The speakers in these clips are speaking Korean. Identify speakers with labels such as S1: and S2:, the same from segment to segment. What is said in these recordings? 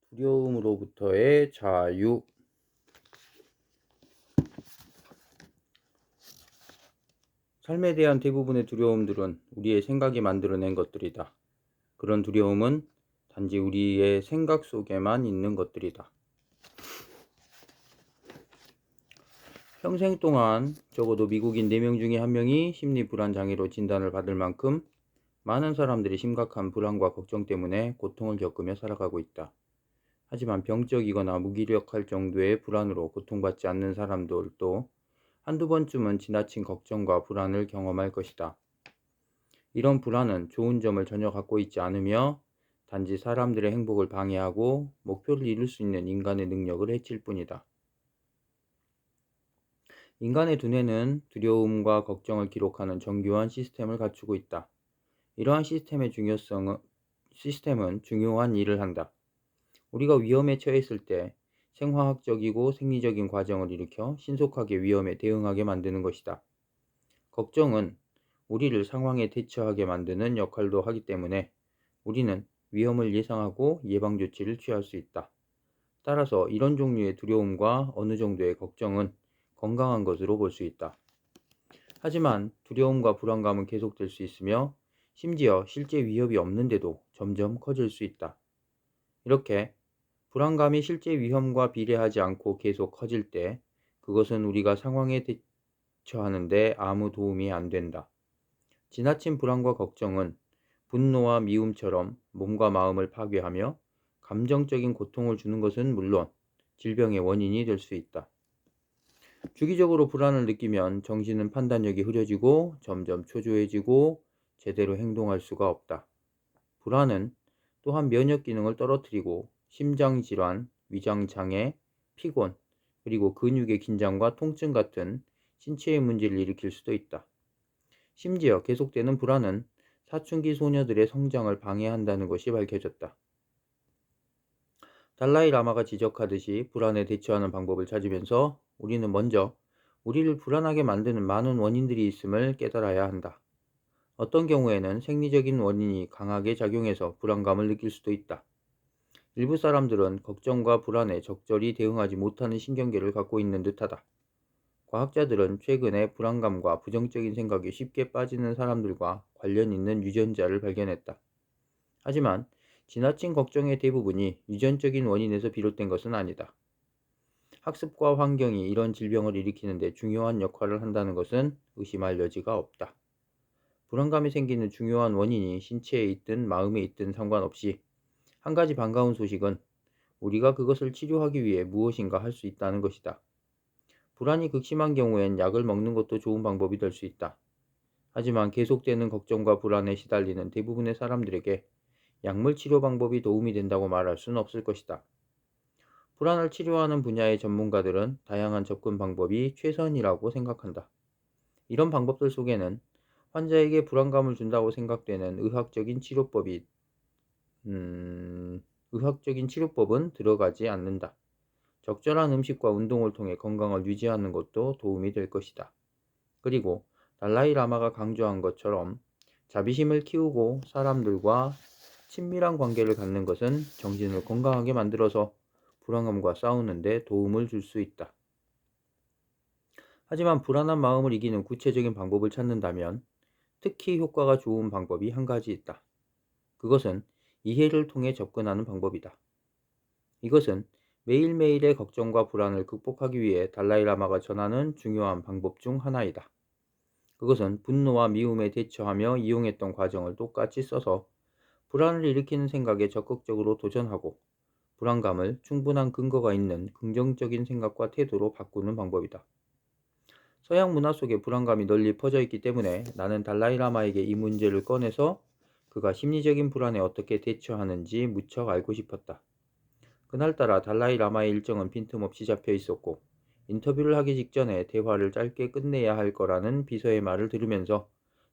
S1: 두려움으로부터의 자유. 삶에 대한 대부분의 두려움들은 우리의 생각이 만들어낸 것들이다. 그런 두려움은 단지 우리의 생각 속에만 있는 것들이다. 평생 동안 적어도 미국인 4명 중에 1명이 심리불안장애로 진단을 받을 만큼 많은 사람들이 심각한 불안과 걱정 때문에 고통을 겪으며 살아가고 있다. 하지만 병적이거나 무기력할 정도의 불안으로 고통받지 않는 사람들도 한두 번쯤은 지나친 걱정과 불안을 경험할 것이다. 이런 불안은 좋은 점을 전혀 갖고 있지 않으며 단지 사람들의 행복을 방해하고 목표를 이룰 수 있는 인간의 능력을 해칠 뿐이다. 인간의 두뇌는 두려움과 걱정을 기록하는 정교한 시스템을 갖추고 있다. 이러한 시스템은 중요한 일을 한다. 우리가 위험에 처했을 때 생화학적이고 생리적인 과정을 일으켜 신속하게 위험에 대응하게 만드는 것이다. 걱정은 우리를 상황에 대처하게 만드는 역할도 하기 때문에 우리는 위험을 예상하고 예방 조치를 취할 수 있다. 따라서 이런 종류의 두려움과 어느 정도의 걱정은 건강한 것으로 볼 수 있다. 하지만 두려움과 불안감은 계속될 수 있으며 심지어 실제 위협이 없는데도 점점 커질 수 있다. 이렇게 불안감이 실제 위험과 비례하지 않고 계속 커질 때 그것은 우리가 상황에 대처하는 데 아무 도움이 안 된다. 지나친 불안과 걱정은 분노와 미움처럼 몸과 마음을 파괴하며 감정적인 고통을 주는 것은 물론 질병의 원인이 될 수 있다. 주기적으로 불안을 느끼면 정신은 판단력이 흐려지고 점점 초조해지고 제대로 행동할 수가 없다. 불안은 또한 면역 기능을 떨어뜨리고 심장질환, 위장장애, 피곤, 그리고 근육의 긴장과 통증 같은 신체의 문제를 일으킬 수도 있다. 심지어 계속되는 불안은 사춘기 소녀들의 성장을 방해한다는 것이 밝혀졌다. 달라이 라마가 지적하듯이 불안에 대처하는 방법을 찾으면서 우리는 먼저 우리를 불안하게 만드는 많은 원인들이 있음을 깨달아야 한다. 어떤 경우에는 생리적인 원인이 강하게 작용해서 불안감을 느낄 수도 있다. 일부 사람들은 걱정과 불안에 적절히 대응하지 못하는 신경계를 갖고 있는 듯하다. 과학자들은 최근에 불안감과 부정적인 생각에 쉽게 빠지는 사람들과 관련 있는 유전자를 발견했다. 하지만 지나친 걱정의 대부분이 유전적인 원인에서 비롯된 것은 아니다. 학습과 환경이 이런 질병을 일으키는 데 중요한 역할을 한다는 것은 의심할 여지가 없다. 불안감이 생기는 중요한 원인이 신체에 있든 마음에 있든 상관없이 한 가지 반가운 소식은 우리가 그것을 치료하기 위해 무엇인가 할 수 있다는 것이다. 불안이 극심한 경우엔 약을 먹는 것도 좋은 방법이 될 수 있다. 하지만 계속되는 걱정과 불안에 시달리는 대부분의 사람들에게 약물 치료 방법이 도움이 된다고 말할 수는 없을 것이다. 불안을 치료하는 분야의 전문가들은 다양한 접근 방법이 최선이라고 생각한다. 이런 방법들 속에는 환자에게 불안감을 준다고 생각되는 의학적인 치료법은 들어가지 않는다. 적절한 음식과 운동을 통해 건강을 유지하는 것도 도움이 될 것이다. 그리고 달라이 라마가 강조한 것처럼 자비심을 키우고 사람들과 친밀한 관계를 갖는 것은 정신을 건강하게 만들어서 불안감과 싸우는 데 도움을 줄 수 있다. 하지만 불안한 마음을 이기는 구체적인 방법을 찾는다면 특히 효과가 좋은 방법이 한 가지 있다. 그것은 이해를 통해 접근하는 방법이다. 이것은 매일매일의 걱정과 불안을 극복하기 위해 달라이 라마가 전하는 중요한 방법 중 하나이다. 그것은 분노와 미움에 대처하며 이용했던 과정을 똑같이 써서 불안을 일으키는 생각에 적극적으로 도전하고 불안감을 충분한 근거가 있는 긍정적인 생각과 태도로 바꾸는 방법이다. 서양 문화 속에 불안감이 널리 퍼져 있기 때문에 나는 달라이 라마에게 이 문제를 꺼내서 그가 심리적인 불안에 어떻게 대처하는지 무척 알고 싶었다. 그날따라 달라이 라마의 일정은 빈틈없이 잡혀 있었고 인터뷰를 하기 직전에 대화를 짧게 끝내야 할 거라는 비서의 말을 들으면서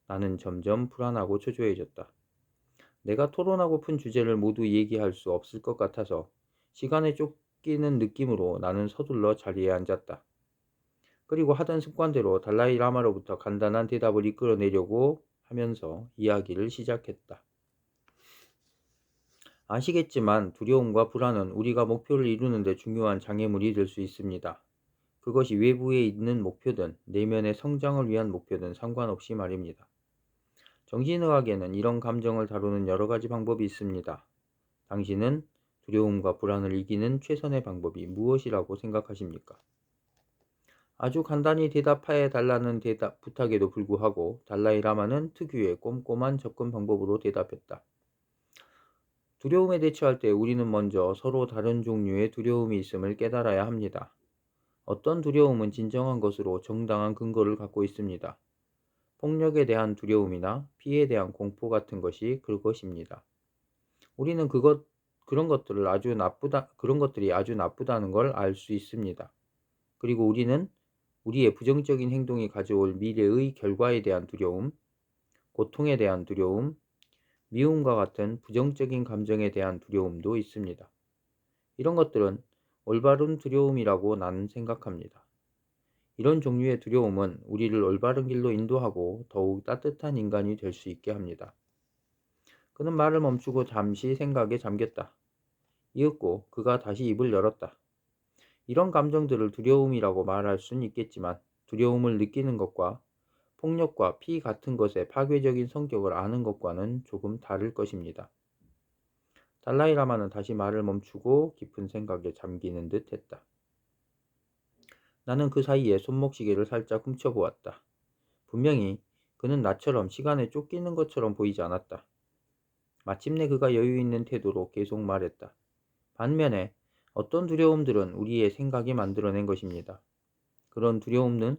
S1: 나는 점점 불안하고 초조해졌다. 내가 토론하고픈 주제를 모두 얘기할 수 없을 것 같아서 시간에 쫓기는 느낌으로 나는 서둘러 자리에 앉았다. 그리고 하던 습관대로 달라이 라마로부터 간단한 대답을 이끌어내려고 하면서 이야기를 시작했다. 아시겠지만 두려움과 불안은 우리가 목표를 이루는 데 중요한 장애물이 될 수 있습니다. 그것이 외부에 있는 목표든 내면의 성장을 위한 목표든 상관없이 말입니다. 정신의학에는 이런 감정을 다루는 여러 가지 방법이 있습니다. 당신은 두려움과 불안을 이기는 최선의 방법이 무엇이라고 생각하십니까? 아주 간단히 대답해 달라는 부탁에도 불구하고 달라이라마는 특유의 꼼꼼한 접근 방법으로 대답했다. 두려움에 대처할 때 우리는 먼저 서로 다른 종류의 두려움이 있음을 깨달아야 합니다. 어떤 두려움은 진정한 것으로 정당한 근거를 갖고 있습니다. 폭력에 대한 두려움이나 피해에 대한 공포 같은 것이 그것입니다. 우리는 그런 것들이 아주 나쁘다는 걸 알 수 있습니다. 그리고 우리는 우리의 부정적인 행동이 가져올 미래의 결과에 대한 두려움, 고통에 대한 두려움, 미움과 같은 부정적인 감정에 대한 두려움도 있습니다. 이런 것들은 올바른 두려움이라고 나는 생각합니다. 이런 종류의 두려움은 우리를 올바른 길로 인도하고 더욱 따뜻한 인간이 될 수 있게 합니다. 그는 말을 멈추고 잠시 생각에 잠겼다. 이윽고 그가 다시 입을 열었다. 이런 감정들을 두려움이라고 말할 수는 있겠지만 두려움을 느끼는 것과 폭력과 피 같은 것의 파괴적인 성격을 아는 것과는 조금 다를 것입니다. 달라이라마는 다시 말을 멈추고 깊은 생각에 잠기는 듯 했다. 나는 그 사이에 손목시계를 살짝 훔쳐보았다. 분명히 그는 나처럼 시간에 쫓기는 것처럼 보이지 않았다. 마침내 그가 여유 있는 태도로 계속 말했다. 반면에 어떤 두려움들은 우리의 생각이 만들어낸 것입니다. 그런 두려움은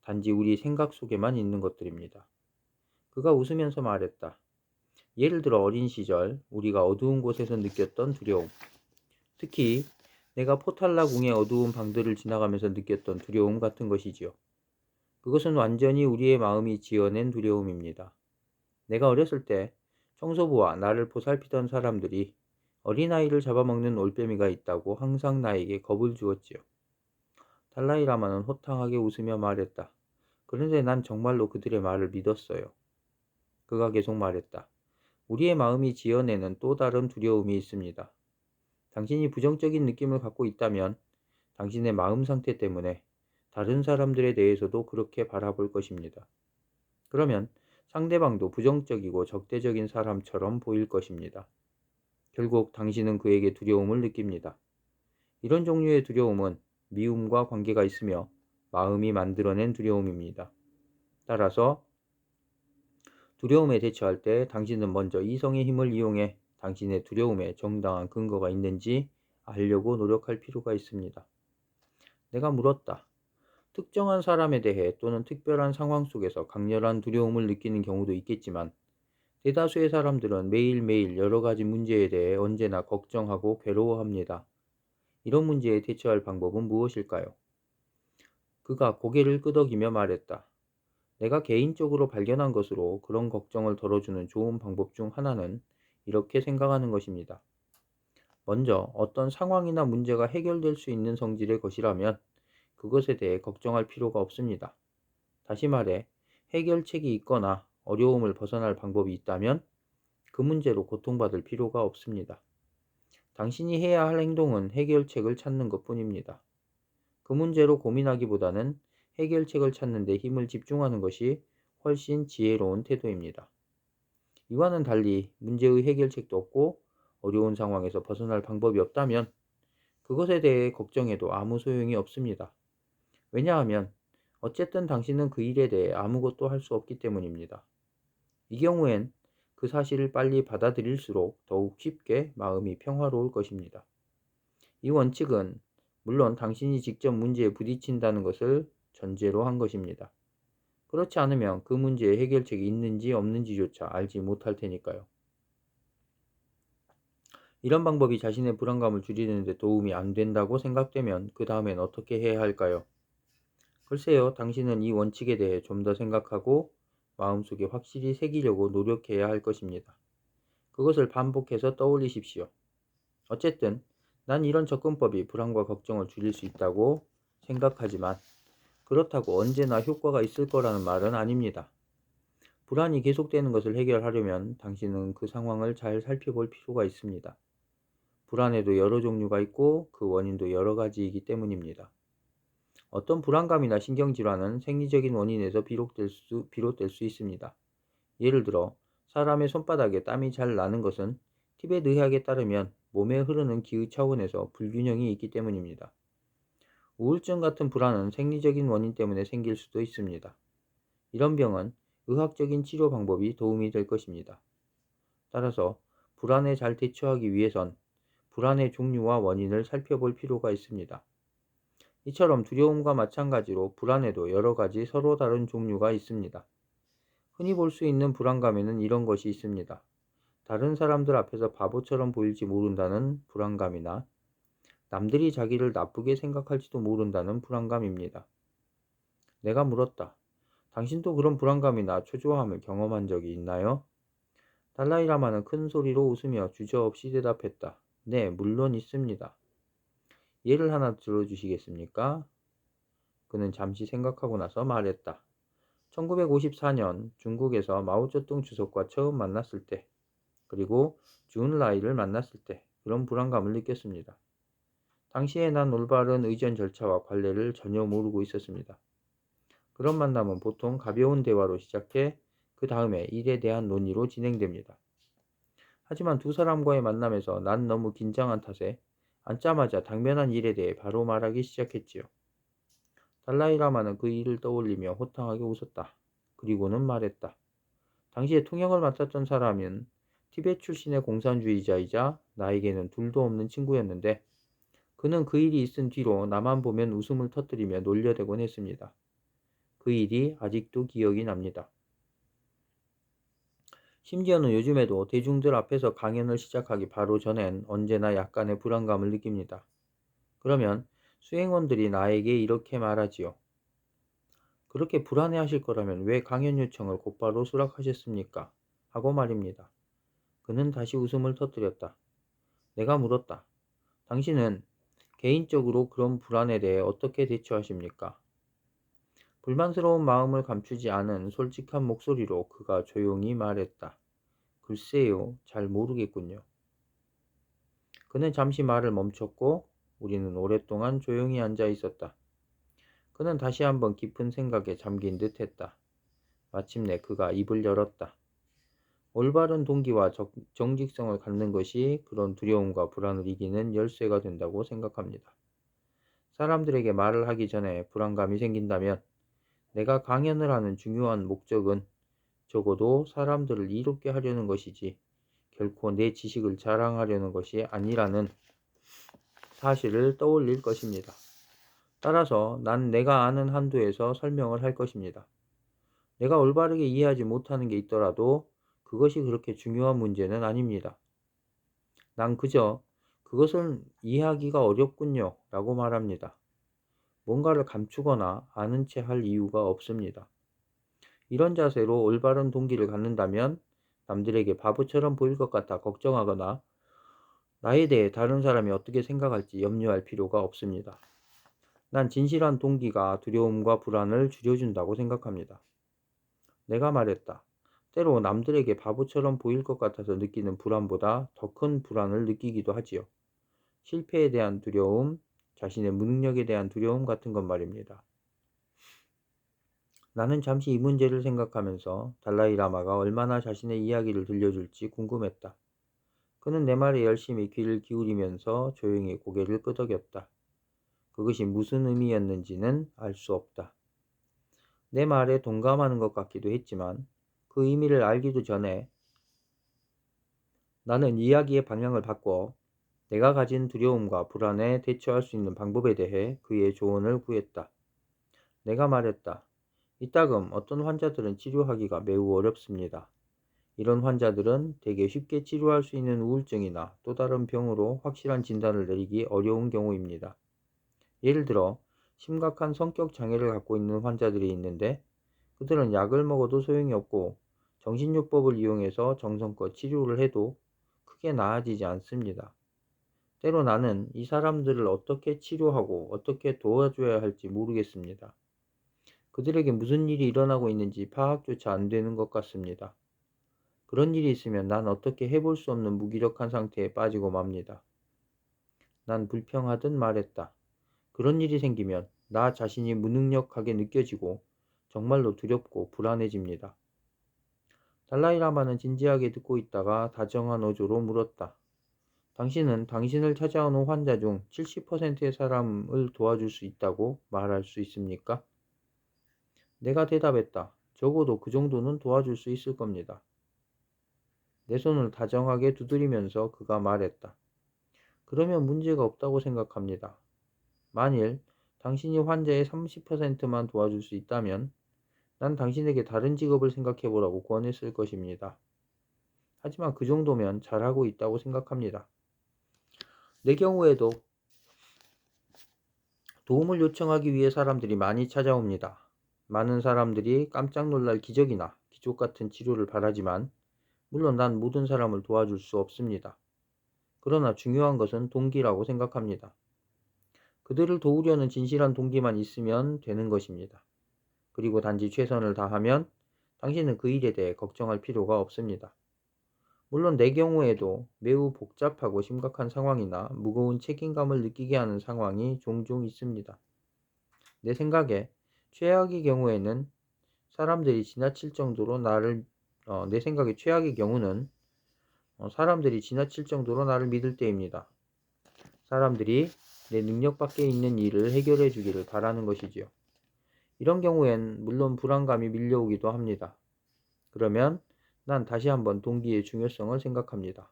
S1: 단지 우리 생각 속에만 있는 것들입니다. 그가 웃으면서 말했다. 예를 들어 어린 시절 우리가 어두운 곳에서 느꼈던 두려움. 특히 내가 포탈라궁의 어두운 방들을 지나가면서 느꼈던 두려움 같은 것이지요. 그것은 완전히 우리의 마음이 지어낸 두려움입니다. 내가 어렸을 때 청소부와 나를 보살피던 사람들이 어린아이를 잡아먹는 올빼미가 있다고 항상 나에게 겁을 주었지요. 달라이라마는 호탕하게 웃으며 말했다. 그런데 난 정말로 그들의 말을 믿었어요. 그가 계속 말했다. 우리의 마음이 지어내는 또 다른 두려움이 있습니다. 당신이 부정적인 느낌을 갖고 있다면 당신의 마음 상태 때문에 다른 사람들에 대해서도 그렇게 바라볼 것입니다. 그러면 상대방도 부정적이고 적대적인 사람처럼 보일 것입니다. 결국 당신은 그에게 두려움을 느낍니다. 이런 종류의 두려움은 미움과 관계가 있으며 마음이 만들어낸 두려움입니다. 따라서 두려움에 대처할 때 당신은 먼저 이성의 힘을 이용해 당신의 두려움에 정당한 근거가 있는지 알려고 노력할 필요가 있습니다. 내가 물었다. 특정한 사람에 대해 또는 특별한 상황 속에서 강렬한 두려움을 느끼는 경우도 있겠지만 대다수의 사람들은 매일매일 여러 가지 문제에 대해 언제나 걱정하고 괴로워합니다. 이런 문제에 대처할 방법은 무엇일까요? 그가 고개를 끄덕이며 말했다. 내가 개인적으로 발견한 것으로 그런 걱정을 덜어주는 좋은 방법 중 하나는 이렇게 생각하는 것입니다. 먼저 어떤 상황이나 문제가 해결될 수 있는 성질의 것이라면 그것에 대해 걱정할 필요가 없습니다. 다시 말해 해결책이 있거나 어려움을 벗어날 방법이 있다면 그 문제로 고통받을 필요가 없습니다. 당신이 해야 할 행동은 해결책을 찾는 것뿐입니다. 그 문제로 고민하기보다는 해결책을 찾는 데 힘을 집중하는 것이 훨씬 지혜로운 태도입니다. 이와는 달리 문제의 해결책도 없고 어려운 상황에서 벗어날 방법이 없다면 그것에 대해 걱정해도 아무 소용이 없습니다. 왜냐하면 어쨌든 당신은 그 일에 대해 아무것도 할 수 없기 때문입니다. 이 경우엔 그 사실을 빨리 받아들일수록 더욱 쉽게 마음이 평화로울 것입니다. 이 원칙은 물론 당신이 직접 문제에 부딪힌다는 것을 전제로 한 것입니다. 그렇지 않으면 그 문제의 해결책이 있는지 없는지조차 알지 못할 테니까요. 이런 방법이 자신의 불안감을 줄이는 데 도움이 안 된다고 생각되면 그 다음엔 어떻게 해야 할까요? 글쎄요, 당신은 이 원칙에 대해 좀 더 생각하고 마음속에 확실히 새기려고 노력해야 할 것입니다. 그것을 반복해서 떠올리십시오. 어쨌든 난 이런 접근법이 불안과 걱정을 줄일 수 있다고 생각하지만 그렇다고 언제나 효과가 있을 거라는 말은 아닙니다. 불안이 계속되는 것을 해결하려면 당신은 그 상황을 잘 살펴볼 필요가 있습니다. 불안에도 여러 종류가 있고 그 원인도 여러 가지이기 때문입니다. 어떤 불안감이나 신경질환은 생리적인 원인에서 비롯될 수 있습니다. 예를 들어 사람의 손바닥에 땀이 잘 나는 것은 티베트 의학에 따르면 몸에 흐르는 기의 차원에서 불균형이 있기 때문입니다. 우울증 같은 불안은 생리적인 원인 때문에 생길 수도 있습니다. 이런 병은 의학적인 치료 방법이 도움이 될 것입니다. 따라서 불안에 잘 대처하기 위해선 불안의 종류와 원인을 살펴볼 필요가 있습니다. 이처럼 두려움과 마찬가지로 불안에도 여러 가지 서로 다른 종류가 있습니다. 흔히 볼 수 있는 불안감에는 이런 것이 있습니다. 다른 사람들 앞에서 바보처럼 보일지 모른다는 불안감이나 남들이 자기를 나쁘게 생각할지도 모른다는 불안감입니다. 내가 물었다. 당신도 그런 불안감이나 초조함을 경험한 적이 있나요? 달라이라마는 큰 소리로 웃으며 주저없이 대답했다. 네, 물론 있습니다. 예를 하나 들어주시겠습니까? 그는 잠시 생각하고 나서 말했다. 1954년 중국에서 마오쩌둥 주석과 처음 만났을 때, 그리고 주은라이를 만났을 때 그런 불안감을 느꼈습니다. 당시에 난 올바른 의전 절차와 관례를 전혀 모르고 있었습니다. 그런 만남은 보통 가벼운 대화로 시작해 그 다음에 일에 대한 논의로 진행됩니다. 하지만 두 사람과의 만남에서 난 너무 긴장한 탓에 앉자마자 당면한 일에 대해 바로 말하기 시작했지요. 달라이라마는 그 일을 떠올리며 호탕하게 웃었다. 그리고는 말했다. 당시에 통역을 맡았던 사람은 티베트 출신의 공산주의자이자 나에게는 둘도 없는 친구였는데 그는 그 일이 있은 뒤로 나만 보면 웃음을 터뜨리며 놀려대곤 했습니다. 그 일이 아직도 기억이 납니다. 심지어는 요즘에도 대중들 앞에서 강연을 시작하기 바로 전엔 언제나 약간의 불안감을 느낍니다. 그러면 수행원들이 나에게 이렇게 말하지요. 그렇게 불안해하실 거라면 왜 강연 요청을 곧바로 수락하셨습니까? 하고 말입니다. 그는 다시 웃음을 터뜨렸다. 내가 물었다. 당신은 개인적으로 그런 불안에 대해 어떻게 대처하십니까? 불만스러운 마음을 감추지 않은 솔직한 목소리로 그가 조용히 말했다. 글쎄요, 잘 모르겠군요. 그는 잠시 말을 멈췄고 우리는 오랫동안 조용히 앉아 있었다. 그는 다시 한번 깊은 생각에 잠긴 듯 했다. 마침내 그가 입을 열었다. 올바른 동기와 정직성을 갖는 것이 그런 두려움과 불안을 이기는 열쇠가 된다고 생각합니다. 사람들에게 말을 하기 전에 불안감이 생긴다면 내가 강연을 하는 중요한 목적은 적어도 사람들을 이롭게 하려는 것이지 결코 내 지식을 자랑하려는 것이 아니라는 사실을 떠올릴 것입니다. 따라서 난 내가 아는 한도에서 설명을 할 것입니다. 내가 올바르게 이해하지 못하는 게 있더라도 그것이 그렇게 중요한 문제는 아닙니다. 난 그저 그것을 이해하기가 어렵군요 라고 말합니다. 뭔가를 감추거나 아는 채 할 이유가 없습니다. 이런 자세로 올바른 동기를 갖는다면 남들에게 바보처럼 보일 것 같아 걱정하거나 나에 대해 다른 사람이 어떻게 생각할지 염려할 필요가 없습니다. 난 진실한 동기가 두려움과 불안을 줄여준다고 생각합니다. 내가 말했다. 때로 남들에게 바보처럼 보일 것 같아서 느끼는 불안보다 더 큰 불안을 느끼기도 하지요. 실패에 대한 두려움, 자신의 무능력에 대한 두려움 같은 것 말입니다. 나는 잠시 이 문제를 생각하면서 달라이라마가 얼마나 자신의 이야기를 들려줄지 궁금했다. 그는 내 말에 열심히 귀를 기울이면서 조용히 고개를 끄덕였다. 그것이 무슨 의미였는지는 알 수 없다. 내 말에 동감하는 것 같기도 했지만 그 의미를 알기도 전에 나는 이야기의 방향을 바꿔 내가 가진 두려움과 불안에 대처할 수 있는 방법에 대해 그의 조언을 구했다. 내가 말했다. 이따금 어떤 환자들은 치료하기가 매우 어렵습니다. 이런 환자들은 되게 쉽게 치료할 수 있는 우울증이나 또 다른 병으로 확실한 진단을 내리기 어려운 경우입니다. 예를 들어 심각한 성격 장애를 갖고 있는 환자들이 있는데 그들은 약을 먹어도 소용이 없고 정신요법을 이용해서 정성껏 치료를 해도 크게 나아지지 않습니다. 때로 나는 이 사람들을 어떻게 치료하고 어떻게 도와줘야 할지 모르겠습니다. 그들에게 무슨 일이 일어나고 있는지 파악조차 안 되는 것 같습니다. 그런 일이 있으면 난 어떻게 해볼 수 없는 무기력한 상태에 빠지고 맙니다. 난 불평하듯 말했다. 그런 일이 생기면 나 자신이 무능력하게 느껴지고 정말로 두렵고 불안해집니다. 달라이라마는 진지하게 듣고 있다가 다정한 어조로 물었다. 당신은 당신을 찾아오는 환자 중 70%의 사람을 도와줄 수 있다고 말할 수 있습니까? 내가 대답했다. 적어도 그 정도는 도와줄 수 있을 겁니다. 내 손을 다정하게 두드리면서 그가 말했다. 그러면 문제가 없다고 생각합니다. 만일 당신이 환자의 30%만 도와줄 수 있다면 난 당신에게 다른 직업을 생각해 보라고 권했을 것입니다. 하지만 그 정도면 잘하고 있다고 생각합니다. 내 경우에도 도움을 요청하기 위해 사람들이 많이 찾아옵니다. 많은 사람들이 깜짝 놀랄 기적이나 기적 같은 치료를 바라지만 물론 난 모든 사람을 도와줄 수 없습니다. 그러나 중요한 것은 동기라고 생각합니다. 그들을 도우려는 진실한 동기만 있으면 되는 것입니다. 그리고 단지 최선을 다하면 당신은 그 일에 대해 걱정할 필요가 없습니다. 물론 내 경우에도 매우 복잡하고 심각한 상황이나 무거운 책임감을 느끼게 하는 상황이 종종 있습니다. 내 생각에 최악의 경우에는 사람들이 지나칠 정도로 나를 내 생각에 최악의 경우는 사람들이 지나칠 정도로 나를 믿을 때입니다. 사람들이 내 능력 밖에 있는 일을 해결해 주기를 바라는 것이지요. 이런 경우엔 물론 불안감이 밀려오기도 합니다. 그러면 난 다시 한번 동기의 중요성을 생각합니다.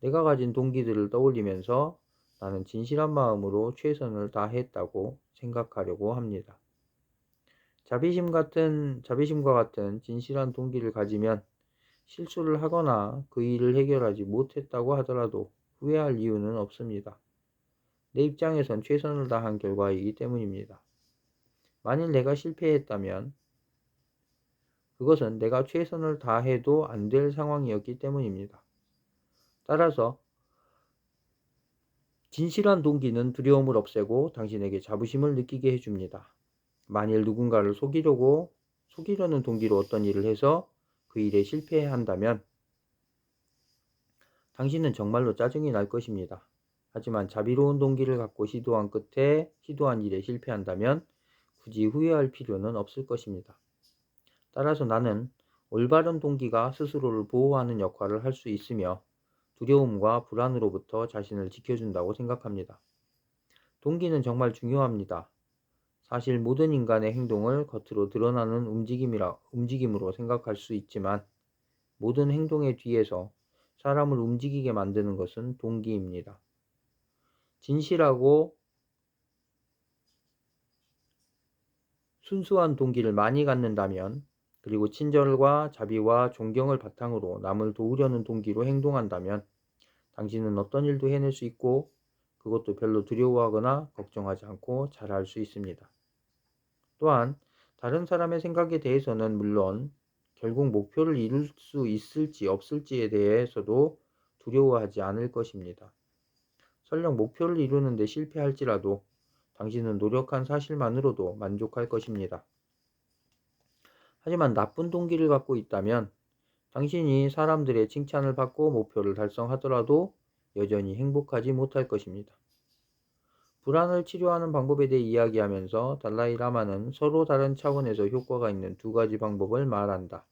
S1: 내가 가진 동기들을 떠올리면서 나는 진실한 마음으로 최선을 다했다고 생각하려고 합니다. 자비심과 같은 진실한 동기를 가지면 실수를 하거나 그 일을 해결하지 못했다고 하더라도 후회할 이유는 없습니다. 내 입장에선 최선을 다한 결과이기 때문입니다. 만일 내가 실패했다면 그것은 내가 최선을 다해도 안 될 상황이었기 때문입니다. 따라서 진실한 동기는 두려움을 없애고 당신에게 자부심을 느끼게 해줍니다. 만일 누군가를 속이려는 동기로 어떤 일을 해서 그 일에 실패한다면 당신은 정말로 짜증이 날 것입니다. 하지만 자비로운 동기를 갖고 시도한 일에 실패한다면 굳이 후회할 필요는 없을 것입니다. 따라서 나는 올바른 동기가 스스로를 보호하는 역할을 할 수 있으며 두려움과 불안으로부터 자신을 지켜준다고 생각합니다. 동기는 정말 중요합니다. 사실 모든 인간의 행동을 겉으로 드러나는 움직임으로 생각할 수 있지만 모든 행동의 뒤에서 사람을 움직이게 만드는 것은 동기입니다. 진실하고 순수한 동기를 많이 갖는다면 그리고 친절과 자비와 존경을 바탕으로 남을 도우려는 동기로 행동한다면 당신은 어떤 일도 해낼 수 있고 그것도 별로 두려워하거나 걱정하지 않고 잘할 수 있습니다. 또한 다른 사람의 생각에 대해서는 물론 결국 목표를 이룰 수 있을지 없을지에 대해서도 두려워하지 않을 것입니다. 설령 목표를 이루는 데 실패할지라도 당신은 노력한 사실만으로도 만족할 것입니다. 하지만 나쁜 동기를 갖고 있다면 당신이 사람들의 칭찬을 받고 목표를 달성하더라도 여전히 행복하지 못할 것입니다. 불안을 치료하는 방법에 대해 이야기하면서 달라이 라마는 서로 다른 차원에서 효과가 있는 두 가지 방법을 말한다.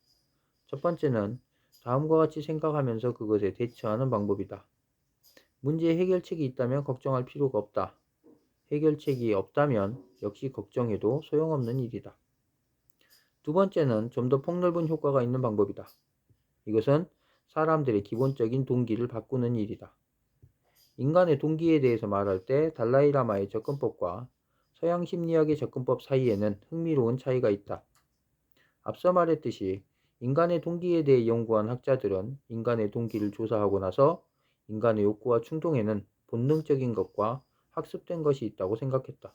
S1: 첫 번째는 다음과 같이 생각하면서 그것에 대처하는 방법이다. 문제의 해결책이 있다면 걱정할 필요가 없다. 해결책이 없다면 역시 걱정해도 소용없는 일이다. 두 번째는 좀 더 폭넓은 효과가 있는 방법이다. 이것은 사람들의 기본적인 동기를 바꾸는 일이다. 인간의 동기에 대해서 말할 때 달라이 라마의 접근법과 서양 심리학의 접근법 사이에는 흥미로운 차이가 있다. 앞서 말했듯이 인간의 동기에 대해 연구한 학자들은 인간의 동기를 조사하고 나서 인간의 욕구와 충동에는 본능적인 것과 학습된 것이 있다고 생각했다.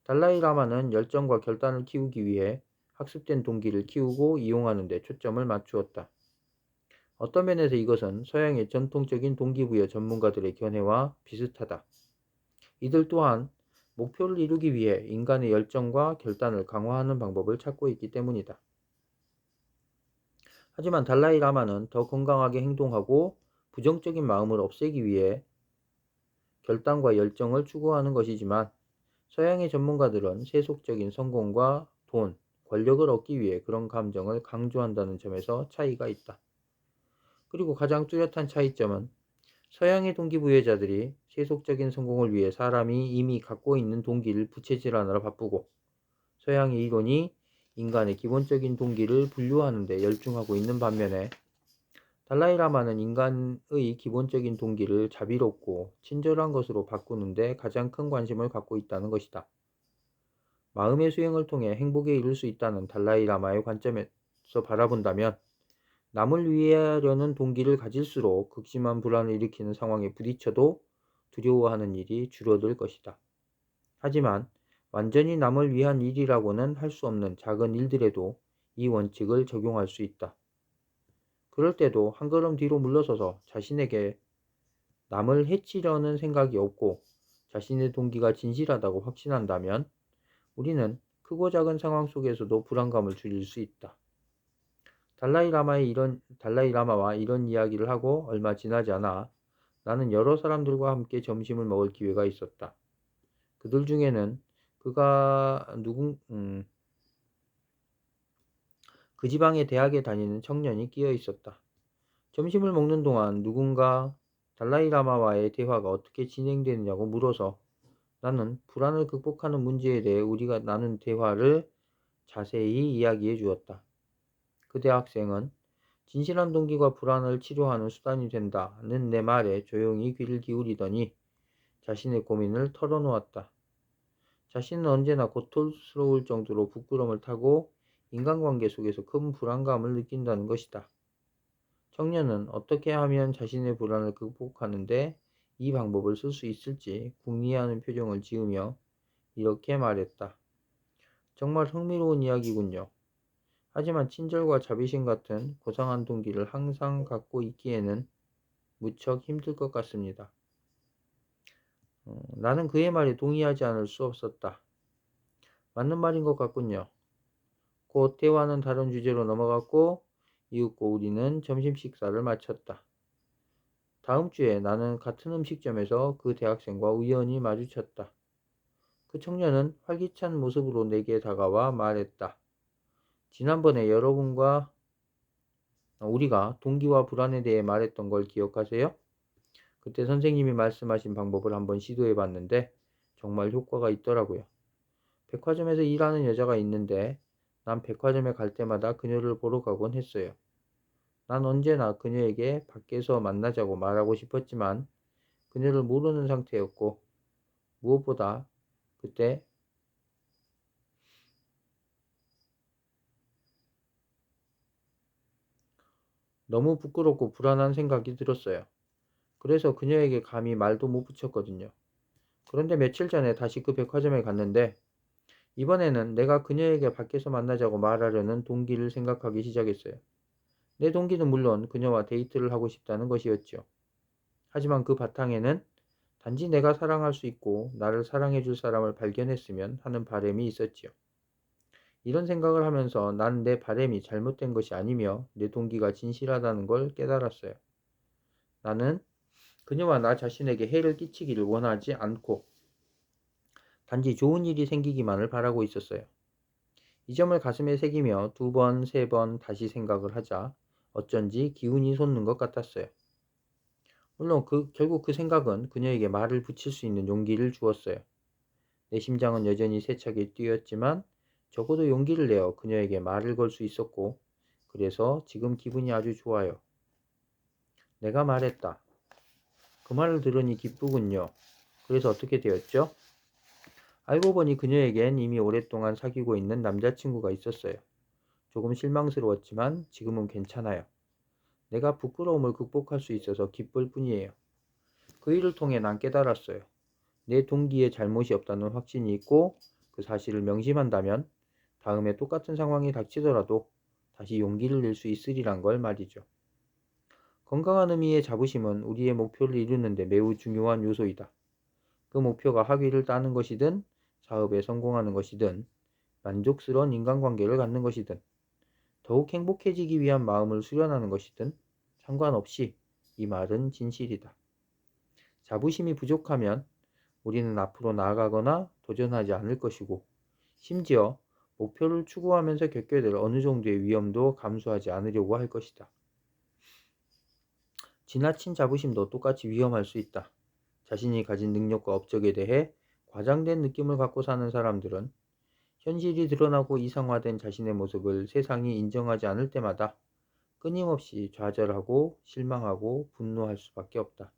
S1: 달라이 라마는 열정과 결단을 키우기 위해 학습된 동기를 키우고 이용하는 데 초점을 맞추었다. 어떤 면에서 이것은 서양의 전통적인 동기부여 전문가들의 견해와 비슷하다. 이들 또한 목표를 이루기 위해 인간의 열정과 결단을 강화하는 방법을 찾고 있기 때문이다. 하지만 달라이 라마는 더 건강하게 행동하고 부정적인 마음을 없애기 위해 결단과 열정을 추구하는 것이지만 서양의 전문가들은 세속적인 성공과 돈, 권력을 얻기 위해 그런 감정을 강조한다는 점에서 차이가 있다. 그리고 가장 뚜렷한 차이점은 서양의 동기부여자들이 세속적인 성공을 위해 사람이 이미 갖고 있는 동기를 부채질하느라 바쁘고, 서양의 이론이 인간의 기본적인 동기를 분류하는 데 열중하고 있는 반면에 달라이라마는 인간의 기본적인 동기를 자비롭고 친절한 것으로 바꾸는 데 가장 큰 관심을 갖고 있다는 것이다. 마음의 수행을 통해 행복에 이를 수 있다는 달라이라마의 관점에서 바라본다면 남을 위하려는 동기를 가질수록 극심한 불안을 일으키는 상황에 부딪혀도 두려워하는 일이 줄어들 것이다. 하지만 완전히 남을 위한 일이라고는 할 수 없는 작은 일들에도 이 원칙을 적용할 수 있다. 그럴 때도 한 걸음 뒤로 물러서서 자신에게 남을 해치려는 생각이 없고 자신의 동기가 진실하다고 확신한다면 우리는 크고 작은 상황 속에서도 불안감을 줄일 수 있다. 달라이라마와 이런 이야기를 하고 얼마 지나지 않아 나는 여러 사람들과 함께 점심을 먹을 기회가 있었다. 그들 중에는 그 지방의 대학에 다니는 청년이 끼어 있었다. 점심을 먹는 동안 누군가 달라이라마와의 대화가 어떻게 진행되느냐고 물어서 나는 불안을 극복하는 문제에 대해 우리가 나눈 대화를 자세히 이야기해 주었다. 그 대학생은 진실한 동기가 불안을 치료하는 수단이 된다는 내 말에 조용히 귀를 기울이더니 자신의 고민을 털어놓았다. 자신은 언제나 고통스러울 정도로 부끄러움을 타고 인간관계 속에서 큰 불안감을 느낀다는 것이다. 청년은 어떻게 하면 자신의 불안을 극복하는데 이 방법을 쓸 수 있을지 궁리하는 표정을 지으며 이렇게 말했다. 정말 흥미로운 이야기군요. 하지만 친절과 자비심 같은 고상한 동기를 항상 갖고 있기에는 무척 힘들 것 같습니다. 나는 그의 말에 동의하지 않을 수 없었다. 맞는 말인 것 같군요. 곧 대화는 다른 주제로 넘어갔고 이윽고 우리는 점심 식사를 마쳤다. 다음 주에 나는 같은 음식점에서 그 대학생과 우연히 마주쳤다. 그 청년은 활기찬 모습으로 내게 다가와 말했다. 지난번에 우리가 동기와 불안에 대해 말했던 걸 기억하세요? 그때 선생님이 말씀하신 방법을 한번 시도해 봤는데 정말 효과가 있더라고요. 백화점에서 일하는 여자가 있는데 난 백화점에 갈 때마다 그녀를 보러 가곤 했어요. 난 언제나 그녀에게 밖에서 만나자고 말하고 싶었지만 그녀를 모르는 상태였고 무엇보다 그때 너무 부끄럽고 불안한 생각이 들었어요. 그래서 그녀에게 감히 말도 못 붙였거든요. 그런데 며칠 전에 다시 그 백화점에 갔는데 이번에는 내가 그녀에게 밖에서 만나자고 말하려는 동기를 생각하기 시작했어요. 내 동기는 물론 그녀와 데이트를 하고 싶다는 것이었죠. 하지만 그 바탕에는 단지 내가 사랑할 수 있고 나를 사랑해 줄 사람을 발견했으면 하는 바람이 있었지요. 이런 생각을 하면서 난 내 바람이 잘못된 것이 아니며 내 동기가 진실하다는 걸 깨달았어요. 나는 그녀와 나 자신에게 해를 끼치기를 원하지 않고 단지 좋은 일이 생기기만을 바라고 있었어요. 이 점을 가슴에 새기며 두 번, 세 번 다시 생각을 하자 어쩐지 기운이 솟는 것 같았어요. 물론 결국 그 생각은 그녀에게 말을 붙일 수 있는 용기를 주었어요. 내 심장은 여전히 세차게 뛰었지만 적어도 용기를 내어 그녀에게 말을 걸 수 있었고 그래서 지금 기분이 아주 좋아요. 내가 말했다. 그 말을 들으니 기쁘군요. 그래서 어떻게 되었죠? 알고 보니 그녀에겐 이미 오랫동안 사귀고 있는 남자친구가 있었어요. 조금 실망스러웠지만 지금은 괜찮아요. 내가 부끄러움을 극복할 수 있어서 기쁠 뿐이에요. 그 일을 통해 난 깨달았어요. 내 동기에 잘못이 없다는 확신이 있고 그 사실을 명심한다면 다음에 똑같은 상황이 닥치더라도 다시 용기를 낼 수 있으리란 걸 말이죠. 건강한 의미의 자부심은 우리의 목표를 이루는 데 매우 중요한 요소이다. 그 목표가 학위를 따는 것이든 사업에 성공하는 것이든 만족스러운 인간관계를 갖는 것이든 더욱 행복해지기 위한 마음을 수련하는 것이든 상관없이 이 말은 진실이다. 자부심이 부족하면 우리는 앞으로 나아가거나 도전하지 않을 것이고, 심지어 목표를 추구하면서 겪게 될 어느 정도의 위험도 감수하지 않으려고 할 것이다. 지나친 자부심도 똑같이 위험할 수 있다. 자신이 가진 능력과 업적에 대해 과장된 느낌을 갖고 사는 사람들은 현실이 드러나고 이상화된 자신의 모습을 세상이 인정하지 않을 때마다 끊임없이 좌절하고 실망하고 분노할 수밖에 없다.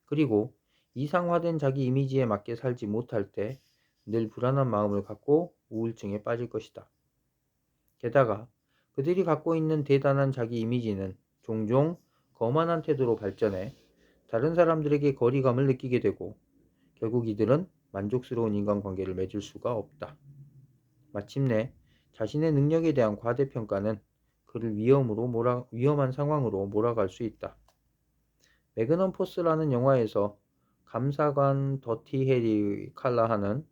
S1: 그리고 이상화된 자기 이미지에 맞게 살지 못할 때 늘 불안한 마음을 갖고 우울증에 빠질 것이다. 게다가 그들이 갖고 있는 대단한 자기 이미지는 종종 거만한 태도로 발전해 다른 사람들에게 거리감을 느끼게 되고, 결국 이들은 만족스러운 인간관계를 맺을 수가 없다. 마침내 자신의 능력에 대한 과대평가는 그를 위험한 상황으로 몰아갈 수 있다. 매그넘 포스라는 영화에서 감사관 더티 해리 칼라하는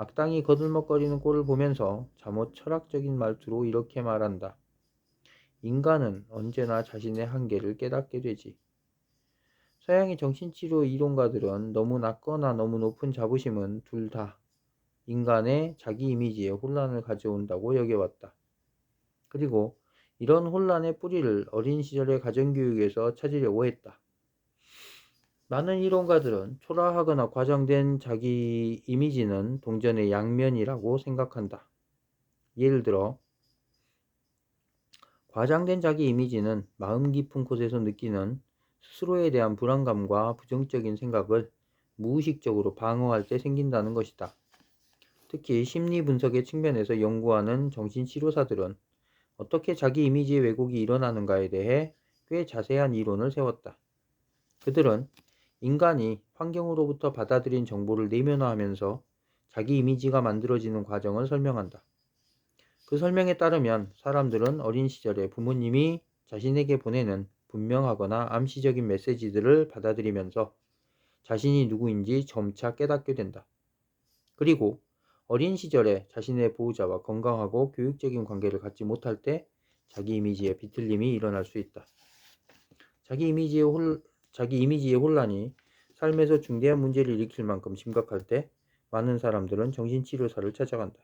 S1: 악당이 거들먹거리는 꼴을 보면서 잠옷 철학적인 말투로 이렇게 말한다. 인간은 언제나 자신의 한계를 깨닫게 되지. 서양의 정신치료 이론가들은 너무 낮거나 너무 높은 자부심은 둘 다 인간의 자기 이미지에 혼란을 가져온다고 여겨왔다. 그리고 이런 혼란의 뿌리를 어린 시절의 가정교육에서 찾으려고 했다. 많은 이론가들은 초라하거나 과장된 자기 이미지는 동전의 양면이라고 생각한다. 예를 들어, 과장된 자기 이미지는 마음 깊은 곳에서 느끼는 스스로에 대한 불안감과 부정적인 생각을 무의식적으로 방어할 때 생긴다는 것이다. 특히 심리 분석의 측면에서 연구하는 정신치료사들은 어떻게 자기 이미지의 왜곡이 일어나는가에 대해 꽤 자세한 이론을 세웠다. 그들은 인간이 환경으로부터 받아들인 정보를 내면화하면서 자기 이미지가 만들어지는 과정을 설명한다. 그 설명에 따르면 사람들은 어린 시절에 부모님이 자신에게 보내는 분명하거나 암시적인 메시지들을 받아들이면서 자신이 누구인지 점차 깨닫게 된다. 그리고 어린 시절에 자신의 보호자와 건강하고 교육적인 관계를 갖지 못할 때 자기 이미지의 비틀림이 일어날 수 있다. 자기 이미지의 혼란이 삶에서 중대한 문제를 일으킬 만큼 심각할 때 많은 사람들은 정신치료사를 찾아간다.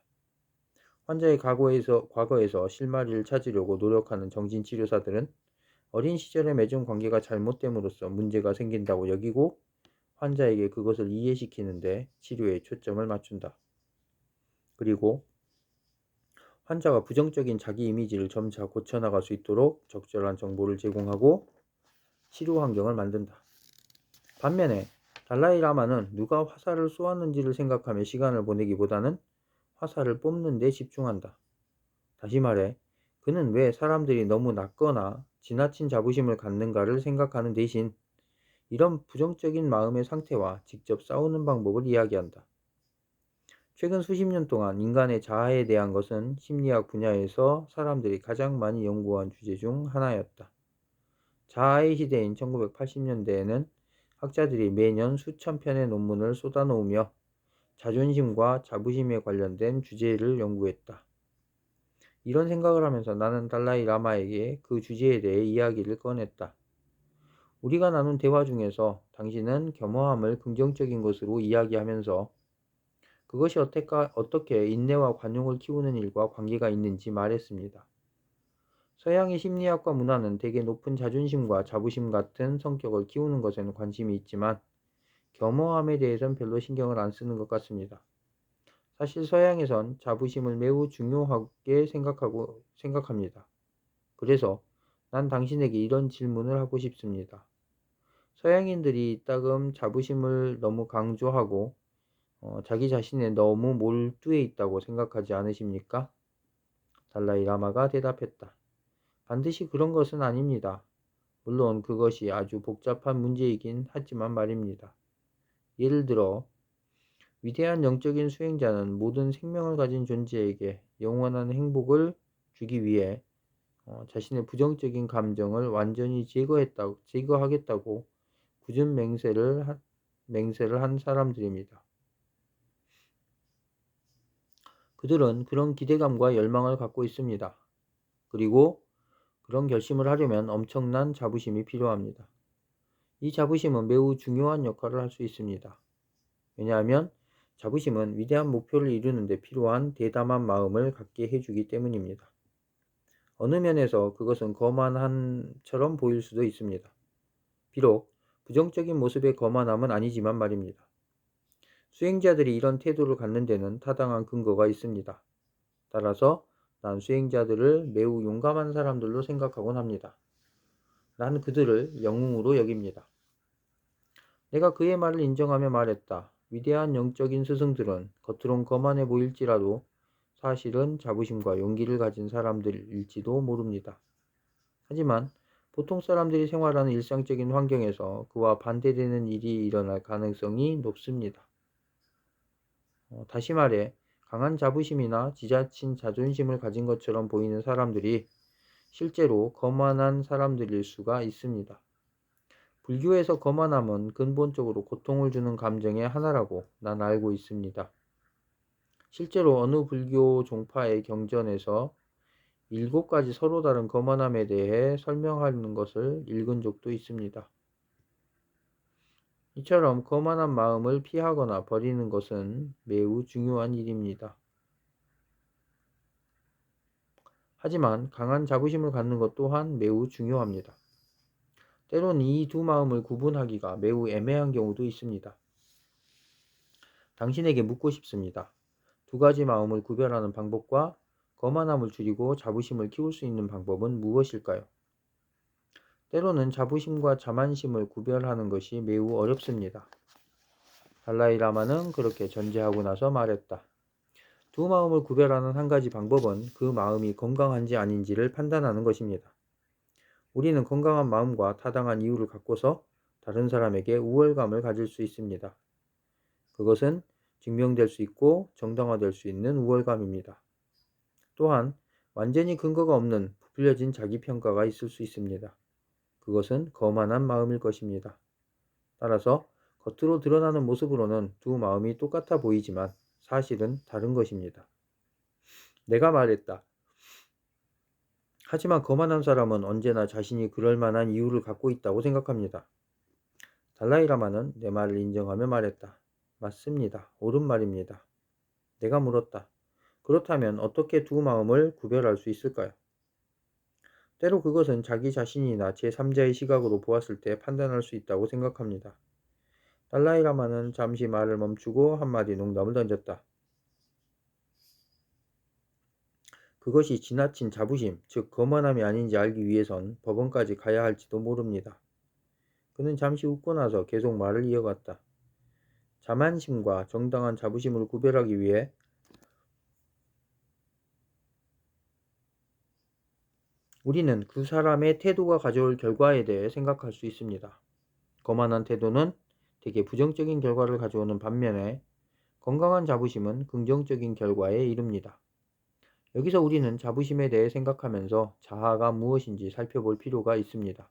S1: 환자의 과거에서 실마리를 찾으려고 노력하는 정신치료사들은 어린 시절에 맺은 관계가 잘못됨으로써 문제가 생긴다고 여기고, 환자에게 그것을 이해시키는데 치료에 초점을 맞춘다. 그리고 환자가 부정적인 자기 이미지를 점차 고쳐나갈 수 있도록 적절한 정보를 제공하고 치료 환경을 만든다. 반면에 달라이 라마는 누가 화살을 쏘았는지를 생각하며 시간을 보내기보다는 화살을 뽑는 데 집중한다. 다시 말해, 그는 왜 사람들이 너무 낮거나 지나친 자부심을 갖는가를 생각하는 대신 이런 부정적인 마음의 상태와 직접 싸우는 방법을 이야기한다. 최근 수십 년 동안 인간의 자아에 대한 것은 심리학 분야에서 사람들이 가장 많이 연구한 주제 중 하나였다. 자아의 시대인 1980년대에는 학자들이 매년 수천 편의 논문을 쏟아놓으며 자존심과 자부심에 관련된 주제를 연구했다. 이런 생각을 하면서 나는 달라이 라마에게 그 주제에 대해 이야기를 꺼냈다. 우리가 나눈 대화 중에서 당신은 겸허함을 긍정적인 것으로 이야기하면서 그것이 어떻게 인내와 관용을 키우는 일과 관계가 있는지 말했습니다. 서양의 심리학과 문화는 대개 높은 자존심과 자부심 같은 성격을 키우는 것에는 관심이 있지만 겸허함에 대해선 별로 신경을 안 쓰는 것 같습니다. 사실 서양에선 자부심을 매우 중요하게 생각합니다. 그래서 난 당신에게 이런 질문을 하고 싶습니다. 서양인들이 이따금 자부심을 너무 강조하고 자기 자신에 너무 몰두해 있다고 생각하지 않으십니까? 달라이 라마가 대답했다. 반드시 그런 것은 아닙니다. 물론 그것이 아주 복잡한 문제이긴 하지만 말입니다. 예를 들어, 위대한 영적인 수행자는 모든 생명을 가진 존재에게 영원한 행복을 주기 위해 자신의 부정적인 감정을 완전히 제거하겠다고 굳은 맹세를 한 사람들입니다. 그들은 그런 기대감과 열망을 갖고 있습니다. 그리고 그런 결심을 하려면 엄청난 자부심이 필요합니다. 이 자부심은 매우 중요한 역할을 할 수 있습니다. 왜냐하면 자부심은 위대한 목표를 이루는 데 필요한 대담한 마음을 갖게 해주기 때문입니다. 어느 면에서 그것은 거만함처럼 보일 수도 있습니다. 비록 부정적인 모습의 거만함은 아니지만 말입니다. 수행자들이 이런 태도를 갖는 데는 타당한 근거가 있습니다. 따라서 난 수행자들을 매우 용감한 사람들로 생각하곤 합니다. 난 그들을 영웅으로 여깁니다. 내가 그의 말을 인정하며 말했다. 위대한 영적인 스승들은 겉으론 거만해 보일지라도 사실은 자부심과 용기를 가진 사람들일지도 모릅니다. 하지만 보통 사람들이 생활하는 일상적인 환경에서 그와 반대되는 일이 일어날 가능성이 높습니다. 다시 말해, 강한 자부심이나 지자친 자존심을 가진 것처럼 보이는 사람들이 실제로 거만한 사람들일 수가 있습니다. 불교에서 거만함은 근본적으로 고통을 주는 감정의 하나라고 난 알고 있습니다. 실제로 어느 불교 종파의 경전에서 7가지 서로 다른 거만함에 대해 설명하는 것을 읽은 적도 있습니다. 이처럼 거만한 마음을 피하거나 버리는 것은 매우 중요한 일입니다. 하지만 강한 자부심을 갖는 것 또한 매우 중요합니다. 때론 이 두 마음을 구분하기가 매우 애매한 경우도 있습니다. 당신에게 묻고 싶습니다. 두 가지 마음을 구별하는 방법과 거만함을 줄이고 자부심을 키울 수 있는 방법은 무엇일까요? 때로는 자부심과 자만심을 구별하는 것이 매우 어렵습니다. 달라이 라마는 그렇게 전제하고 나서 말했다. 두 마음을 구별하는 한 가지 방법은 그 마음이 건강한지 아닌지를 판단하는 것입니다. 우리는 건강한 마음과 타당한 이유를 갖고서 다른 사람에게 우월감을 가질 수 있습니다. 그것은 증명될 수 있고 정당화될 수 있는 우월감입니다. 또한 완전히 근거가 없는 부풀려진 자기평가가 있을 수 있습니다. 그것은 거만한 마음일 것입니다. 따라서 겉으로 드러나는 모습으로는 두 마음이 똑같아 보이지만 사실은 다른 것입니다. 내가 말했다. 하지만 거만한 사람은 언제나 자신이 그럴 만한 이유를 갖고 있다고 생각합니다. 달라이라마는 내 말을 인정하며 말했다. 맞습니다. 옳은 말입니다. 내가 물었다. 그렇다면 어떻게 두 마음을 구별할 수 있을까요? 때로 그것은 자기 자신이나 제3자의 시각으로 보았을 때 판단할 수 있다고 생각합니다. 달라이라마는 잠시 말을 멈추고 한마디 농담을 던졌다. 그것이 지나친 자부심, 즉 거만함이 아닌지 알기 위해선 법원까지 가야 할지도 모릅니다. 그는 잠시 웃고 나서 계속 말을 이어갔다. 자만심과 정당한 자부심을 구별하기 위해 우리는 그 사람의 태도가 가져올 결과에 대해 생각할 수 있습니다. 거만한 태도는 되게 부정적인 결과를 가져오는 반면에 건강한 자부심은 긍정적인 결과에 이릅니다. 여기서 우리는 자부심에 대해 생각하면서 자아가 무엇인지 살펴볼 필요가 있습니다.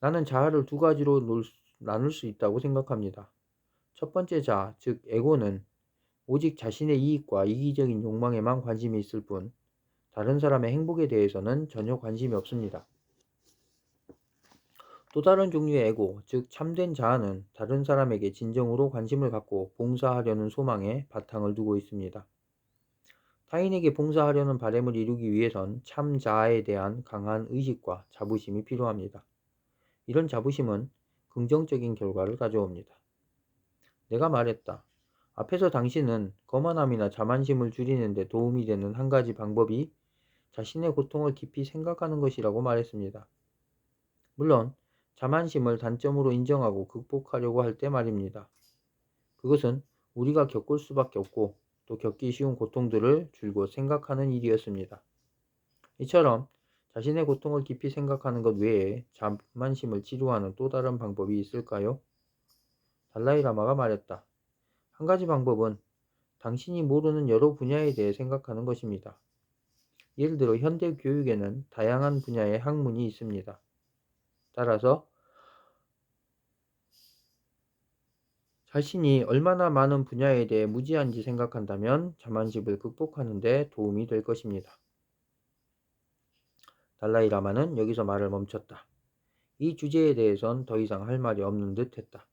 S1: 나는 자아를 두 가지로 나눌 수 있다고 생각합니다. 첫 번째 자아, 즉 에고는 오직 자신의 이익과 이기적인 욕망에만 관심이 있을 뿐 다른 사람의 행복에 대해서는 전혀 관심이 없습니다. 또 다른 종류의 에고, 즉 참된 자아는 다른 사람에게 진정으로 관심을 갖고 봉사하려는 소망에 바탕을 두고 있습니다. 타인에게 봉사하려는 바람을 이루기 위해선 참 자아에 대한 강한 의식과 자부심이 필요합니다. 이런 자부심은 긍정적인 결과를 가져옵니다. 내가 말했다. 앞에서 당신은 거만함이나 자만심을 줄이는 데 도움이 되는 한 가지 방법이 자신의 고통을 깊이 생각하는 것이라고 말했습니다. 물론 자만심을 단점으로 인정하고 극복하려고 할 때 말입니다. 그것은 우리가 겪을 수밖에 없고 또 겪기 쉬운 고통들을 줄곧 생각하는 일이었습니다. 이처럼 자신의 고통을 깊이 생각하는 것 외에 자만심을 치료하는 또 다른 방법이 있을까요? 달라이라마가 말했다. 한 가지 방법은 당신이 모르는 여러 분야에 대해 생각하는 것입니다. 예를 들어 현대 교육에는 다양한 분야의 학문이 있습니다. 따라서 자신이 얼마나 많은 분야에 대해 무지한지 생각한다면 자만심을 극복하는 데 도움이 될 것입니다. 달라이라마는 여기서 말을 멈췄다. 이 주제에 대해선 더 이상 할 말이 없는 듯 했다.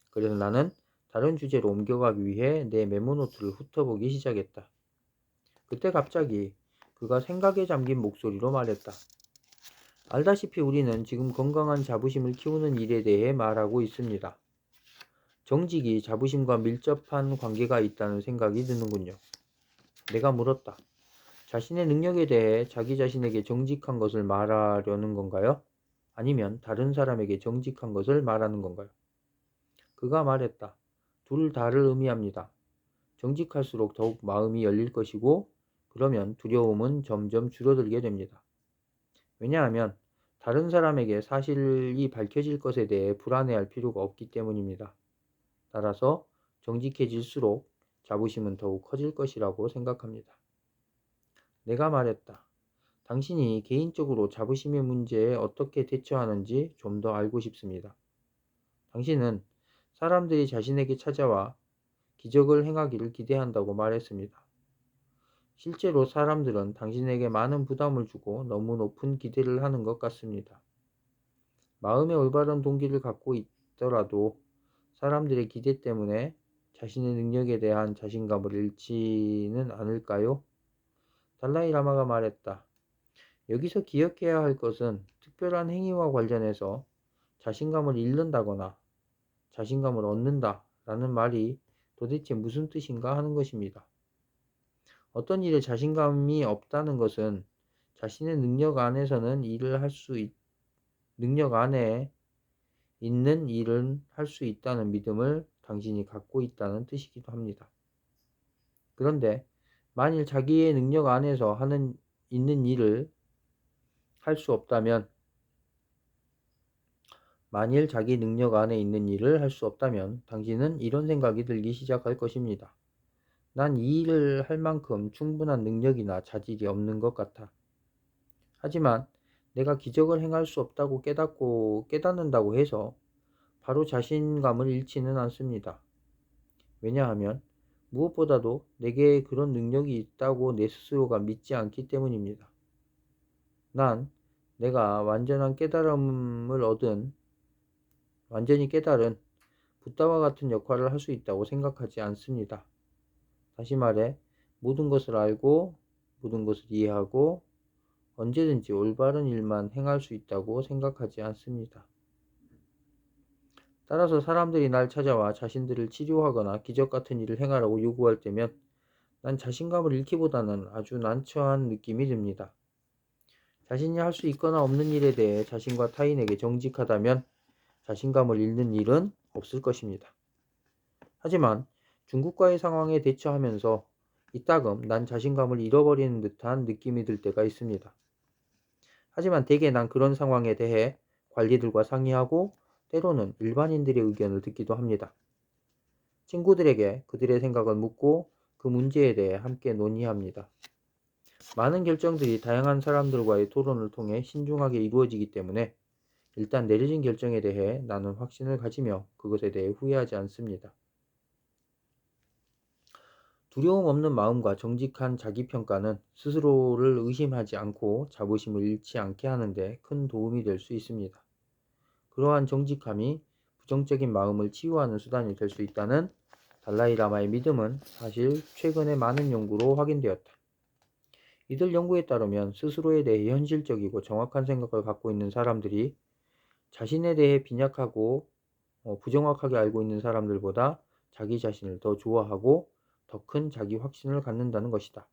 S1: 그래서 나는 다른 주제로 옮겨가기 위해 내 메모노트를 훑어보기 시작했다. 그때 갑자기 그가 생각에 잠긴 목소리로 말했다. 알다시피 우리는 지금 건강한 자부심을 키우는 일에 대해 말하고 있습니다. 정직이 자부심과 밀접한 관계가 있다는 생각이 드는군요. 내가 물었다. 자신의 능력에 대해 자기 자신에게 정직한 것을 말하려는 건가요? 아니면 다른 사람에게 정직한 것을 말하는 건가요? 그가 말했다. 둘 다를 의미합니다. 정직할수록 더욱 마음이 열릴 것이고, 그러면 두려움은 점점 줄어들게 됩니다. 왜냐하면 다른 사람에게 사실이 밝혀질 것에 대해 불안해할 필요가 없기 때문입니다. 따라서 정직해질수록 자부심은 더욱 커질 것이라고 생각합니다. 내가 말했다. 당신이 개인적으로 자부심의 문제에 어떻게 대처하는지 좀 더 알고 싶습니다. 당신은 사람들이 자신에게 찾아와 기적을 행하기를 기대한다고 말했습니다. 실제로 사람들은 당신에게 많은 부담을 주고 너무 높은 기대를 하는 것 같습니다. 마음의 올바른 동기를 갖고 있더라도 사람들의 기대 때문에 자신의 능력에 대한 자신감을 잃지는 않을까요? 달라이 라마가 말했다. 여기서 기억해야 할 것은 특별한 행위와 관련해서 자신감을 잃는다거나 자신감을 얻는다 라는 말이 도대체 무슨 뜻인가 하는 것입니다. 어떤 일에 자신감이 없다는 것은 자신의 능력 안에서는 능력 안에 있는 일은 할 수 있다는 믿음을 당신이 갖고 있다는 뜻이기도 합니다. 그런데 만일 자기의 능력 안에서 있는 일을 할 수 없다면 만일 자기 능력 안에 있는 일을 할 수 없다면 당신은 이런 생각이 들기 시작할 것입니다. 난 이 일을 할 만큼 충분한 능력이나 자질이 없는 것 같아. 하지만 내가 기적을 행할 수 없다고 깨닫는다고 해서 바로 자신감을 잃지는 않습니다. 왜냐하면 무엇보다도 내게 그런 능력이 있다고 내 스스로가 믿지 않기 때문입니다. 난 내가 완전히 깨달은 붓다와 같은 역할을 할 수 있다고 생각하지 않습니다. 다시 말해, 모든 것을 알고, 모든 것을 이해하고, 언제든지 올바른 일만 행할 수 있다고 생각하지 않습니다. 따라서 사람들이 날 찾아와 자신들을 치료하거나 기적 같은 일을 행하라고 요구할 때면 난 자신감을 잃기보다는 아주 난처한 느낌이 듭니다. 자신이 할 수 있거나 없는 일에 대해 자신과 타인에게 정직하다면 자신감을 잃는 일은 없을 것입니다. 하지만 중국과의 상황에 대처하면서 이따금 난 자신감을 잃어버리는 듯한 느낌이 들 때가 있습니다. 하지만 대개 난 그런 상황에 대해 관리들과 상의하고 때로는 일반인들의 의견을 듣기도 합니다. 친구들에게 그들의 생각을 묻고 그 문제에 대해 함께 논의합니다. 많은 결정들이 다양한 사람들과의 토론을 통해 신중하게 이루어지기 때문에 일단 내려진 결정에 대해 나는 확신을 가지며 그것에 대해 후회하지 않습니다. 두려움 없는 마음과 정직한 자기평가는 스스로를 의심하지 않고 자부심을 잃지 않게 하는데 큰 도움이 될 수 있습니다. 그러한 정직함이 부정적인 마음을 치유하는 수단이 될 수 있다는 달라이 라마의 믿음은 사실 최근에 많은 연구로 확인되었다. 이들 연구에 따르면 스스로에 대해 현실적이고 정확한 생각을 갖고 있는 사람들이 자신에 대해 빈약하고 부정확하게 알고 있는 사람들보다 자기 자신을 더 좋아하고 더 큰 자기 확신을 갖는다는 것이다.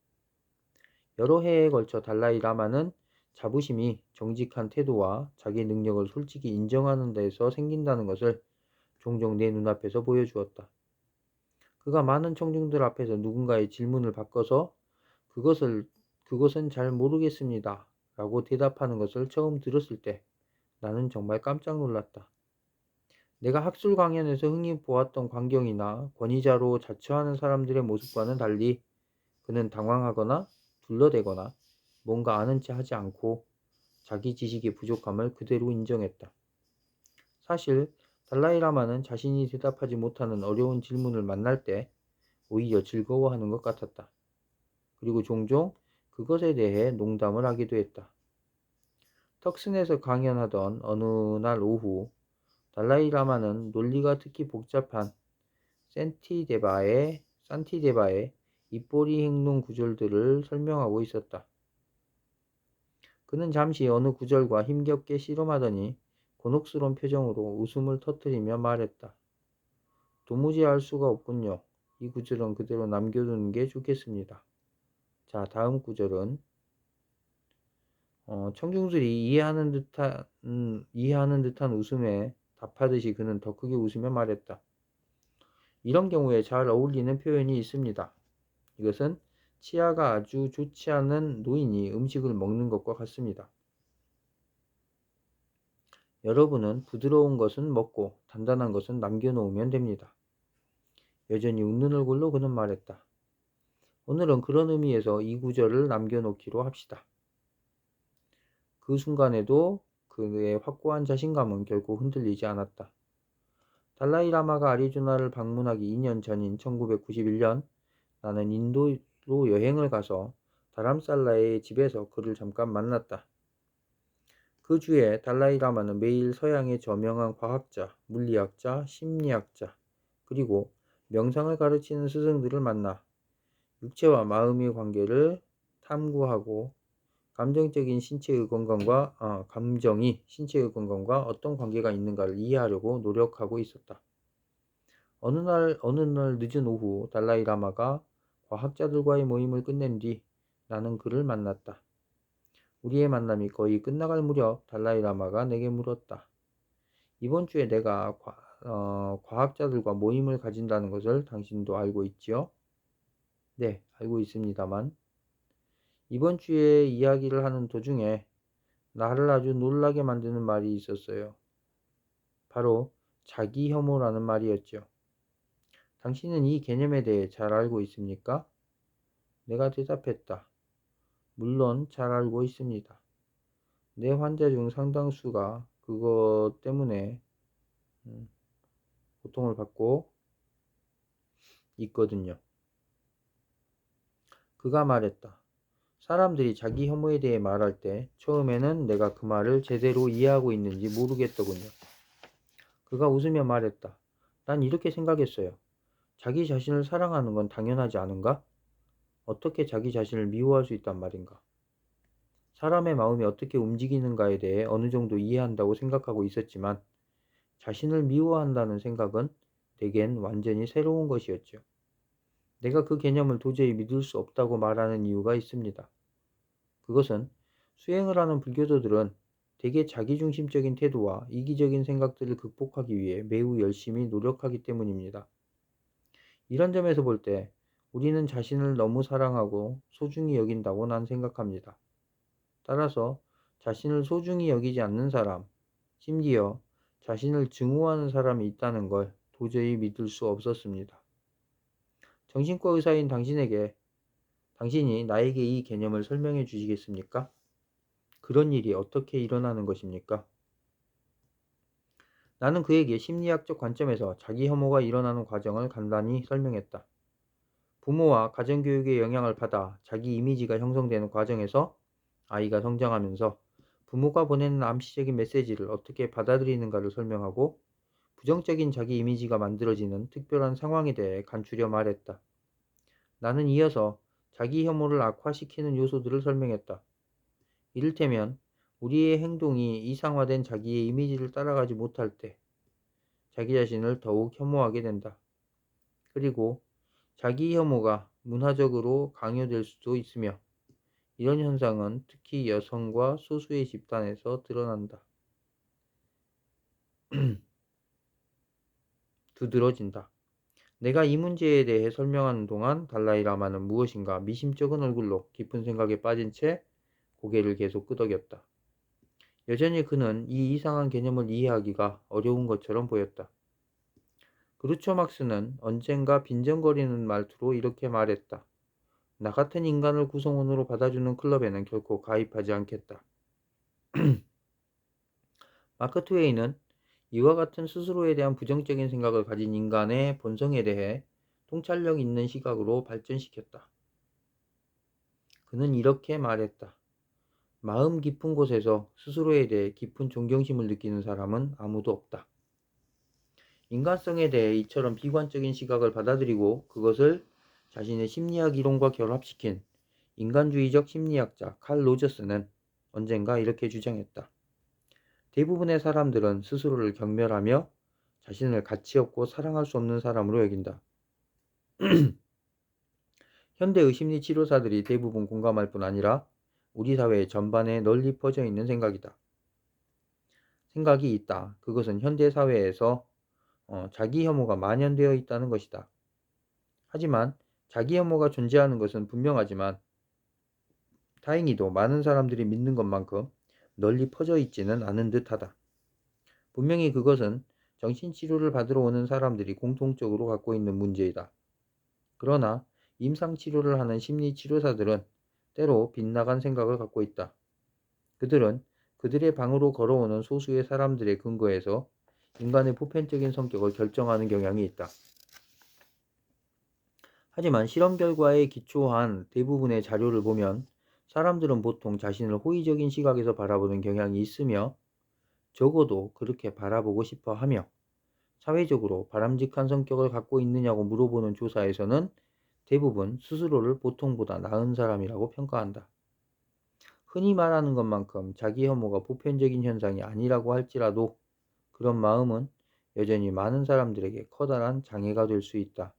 S1: 여러 해에 걸쳐 달라이 라마는 자부심이 정직한 태도와 자기 능력을 솔직히 인정하는 데서 생긴다는 것을 종종 내 눈앞에서 보여주었다. 그가 많은 청중들 앞에서 누군가의 질문을 바꿔서 그것은 잘 모르겠습니다 라고 대답하는 것을 처음 들었을 때 나는 정말 깜짝 놀랐다. 내가 학술 강연에서 흔히 보았던 광경이나 권위자로 자처하는 사람들의 모습과는 달리 그는 당황하거나 둘러대거나 뭔가 아는 체 하지 않고 자기 지식의 부족함을 그대로 인정했다. 사실 달라이 라마는 자신이 대답하지 못하는 어려운 질문을 만날 때 오히려 즐거워하는 것 같았다. 그리고 종종 그것에 대해 농담을 하기도 했다. 턱슨에서 강연하던 어느 날 오후 달라이 라마는 논리가 특히 복잡한 산티데바의 입꼬리 행동 구절들을 설명하고 있었다. 그는 잠시 어느 구절과 힘겹게 씨름하더니 곤혹스러운 표정으로 웃음을 터뜨리며 말했다. 도무지 알 수가 없군요. 이 구절은 그대로 남겨두는 게 좋겠습니다. 자, 다음 구절은 청중들이 이해하는 듯한 웃음에 답하듯이 그는 더 크게 웃으며 말했다. 이런 경우에 잘 어울리는 표현이 있습니다. 이것은 치아가 아주 좋지 않은 노인이 음식을 먹는 것과 같습니다. 여러분은 부드러운 것은 먹고 단단한 것은 남겨놓으면 됩니다. 여전히 웃는 얼굴로 그는 말했다. 오늘은 그런 의미에서 이 구절을 남겨놓기로 합시다. 그 순간에도 그의 확고한 자신감은 결코 흔들리지 않았다. 달라이 라마가 아리조나를 방문하기 2년 전인 1991년 나는 인도로 여행을 가서 다람살라의 집에서 그를 잠깐 만났다. 그 주에 달라이 라마는 매일 서양의 저명한 과학자, 물리학자, 심리학자, 그리고 명상을 가르치는 스승들을 만나 육체와 마음의 관계를 탐구하고 감정이 신체의 건강과 어떤 관계가 있는가를 이해하려고 노력하고 있었다. 어느 날 늦은 오후 달라이 라마가 과학자들과의 모임을 끝낸 뒤 나는 그를 만났다. 우리의 만남이 거의 끝나갈 무렵 달라이 라마가 내게 물었다. 이번 주에 내가 과학자들과 모임을 가진다는 것을 당신도 알고 있지요? 네, 알고 있습니다만. 이번 주에 이야기를 하는 도중에 나를 아주 놀라게 만드는 말이 있었어요. 바로 자기 혐오라는 말이었죠. 당신은 이 개념에 대해 잘 알고 있습니까? 내가 대답했다. 물론 잘 알고 있습니다. 내 환자 중 상당수가 그것 때문에 고통을 받고 있거든요. 그가 말했다. 사람들이 자기 혐오에 대해 말할 때 처음에는 내가 그 말을 제대로 이해하고 있는지 모르겠더군요. 그가 웃으며 말했다. 난 이렇게 생각했어요. 자기 자신을 사랑하는 건 당연하지 않은가? 어떻게 자기 자신을 미워할 수 있단 말인가? 사람의 마음이 어떻게 움직이는가에 대해 어느 정도 이해한다고 생각하고 있었지만 자신을 미워한다는 생각은 내겐 완전히 새로운 것이었죠. 내가 그 개념을 도저히 믿을 수 없다고 말하는 이유가 있습니다. 그것은 수행을 하는 불교도들은 대개 자기중심적인 태도와 이기적인 생각들을 극복하기 위해 매우 열심히 노력하기 때문입니다. 이런 점에서 볼 때 우리는 자신을 너무 사랑하고 소중히 여긴다고 난 생각합니다. 따라서 자신을 소중히 여기지 않는 사람, 심지어 자신을 증오하는 사람이 있다는 걸 도저히 믿을 수 없었습니다. 정신과 의사인 당신이 나에게 이 개념을 설명해 주시겠습니까? 그런 일이 어떻게 일어나는 것입니까? 나는 그에게 심리학적 관점에서 자기 혐오가 일어나는 과정을 간단히 설명했다. 부모와 가정교육의 영향을 받아 자기 이미지가 형성되는 과정에서 아이가 성장하면서 부모가 보내는 암시적인 메시지를 어떻게 받아들이는가를 설명하고 부정적인 자기 이미지가 만들어지는 특별한 상황에 대해 간추려 말했다. 나는 이어서 자기 혐오를 악화시키는 요소들을 설명했다. 이를테면 우리의 행동이 이상화된 자기의 이미지를 따라가지 못할 때 자기 자신을 더욱 혐오하게 된다. 그리고 자기 혐오가 문화적으로 강요될 수도 있으며 이런 현상은 특히 여성과 소수의 집단에서 드러난다. 두드러진다. 내가 이 문제에 대해 설명하는 동안 달라이 라마는 무엇인가 미심쩍은 얼굴로 깊은 생각에 빠진 채 고개를 계속 끄덕였다. 여전히 그는 이 이상한 개념을 이해하기가 어려운 것처럼 보였다. 그루초 막스는 언젠가 빈정거리는 말투로 이렇게 말했다. 나 같은 인간을 구성원으로 받아주는 클럽에는 결코 가입하지 않겠다. 마크 트웨이는 이와 같은 스스로에 대한 부정적인 생각을 가진 인간의 본성에 대해 통찰력 있는 시각으로 발전시켰다. 그는 이렇게 말했다. 마음 깊은 곳에서 스스로에 대해 깊은 존경심을 느끼는 사람은 아무도 없다. 인간성에 대해 이처럼 비관적인 시각을 받아들이고 그것을 자신의 심리학 이론과 결합시킨 인간주의적 심리학자 칼 로저스는 언젠가 이렇게 주장했다. 대부분의 사람들은 스스로를 경멸하며 자신을 가치 없고 사랑할 수 없는 사람으로 여긴다. 현대의 심리 치료사들이 대부분 공감할 뿐 아니라 우리 사회 전반에 널리 퍼져 있는 생각이 있다. 그것은 현대 사회에서 자기 혐오가 만연되어 있다는 것이다. 하지만 자기 혐오가 존재하는 것은 분명하지만 다행히도 많은 사람들이 믿는 것만큼 널리 퍼져 있지는 않은 듯하다. 분명히 그것은 정신치료를 받으러 오는 사람들이 공통적으로 갖고 있는 문제이다. 그러나 임상치료를 하는 심리치료사들은 때로 빗나간 생각을 갖고 있다. 그들은 그들의 방으로 걸어오는 소수의 사람들의 근거에서 인간의 보편적인 성격을 결정하는 경향이 있다. 하지만 실험 결과에 기초한 대부분의 자료를 보면 사람들은 보통 자신을 호의적인 시각에서 바라보는 경향이 있으며 적어도 그렇게 바라보고 싶어 하며 사회적으로 바람직한 성격을 갖고 있느냐고 물어보는 조사에서는 대부분 스스로를 보통보다 나은 사람이라고 평가한다. 흔히 말하는 것만큼 자기 혐오가 보편적인 현상이 아니라고 할지라도 그런 마음은 여전히 많은 사람들에게 커다란 장애가 될 수 있다.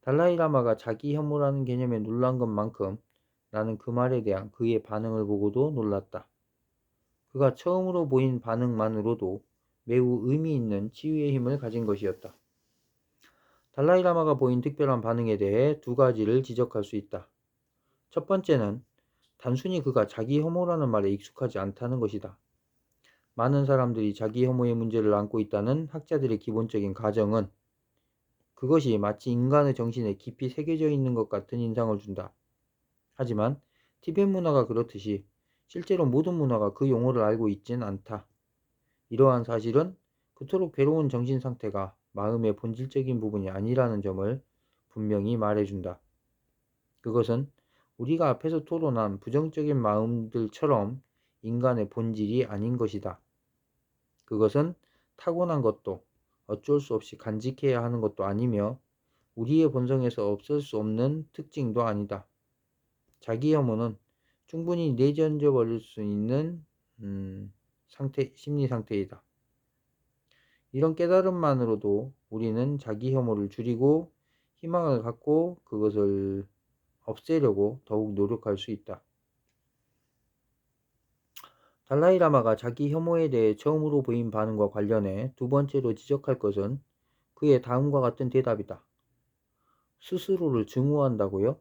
S1: 달라이 라마가 자기 혐오라는 개념에 놀란 것만큼 나는 그 말에 대한 그의 반응을 보고도 놀랐다. 그가 처음으로 보인 반응만으로도 매우 의미 있는 치유의 힘을 가진 것이었다. 달라이 라마가 보인 특별한 반응에 대해 두 가지를 지적할 수 있다. 첫 번째는 단순히 그가 자기 혐오라는 말에 익숙하지 않다는 것이다. 많은 사람들이 자기 혐오의 문제를 안고 있다는 학자들의 기본적인 가정은 그것이 마치 인간의 정신에 깊이 새겨져 있는 것 같은 인상을 준다. 하지만 티벳 문화가 그렇듯이 실제로 모든 문화가 그 용어를 알고 있진 않다. 이러한 사실은 그토록 괴로운 정신 상태가 마음의 본질적인 부분이 아니라는 점을 분명히 말해준다. 그것은 우리가 앞에서 토론한 부정적인 마음들처럼 인간의 본질이 아닌 것이다. 그것은 타고난 것도 어쩔 수 없이 간직해야 하는 것도 아니며 우리의 본성에서 없을 수 없는 특징도 아니다. 자기 혐오는 충분히 내던져 버릴 수 있는 심리 상태이다. 이런 깨달음만으로도 우리는 자기 혐오를 줄이고 희망을 갖고 그것을 없애려고 더욱 노력할 수 있다. 달라이 라마가 자기 혐오에 대해 처음으로 보인 반응과 관련해 두 번째로 지적할 것은 그의 다음과 같은 대답이다. 스스로를 증오한다고요?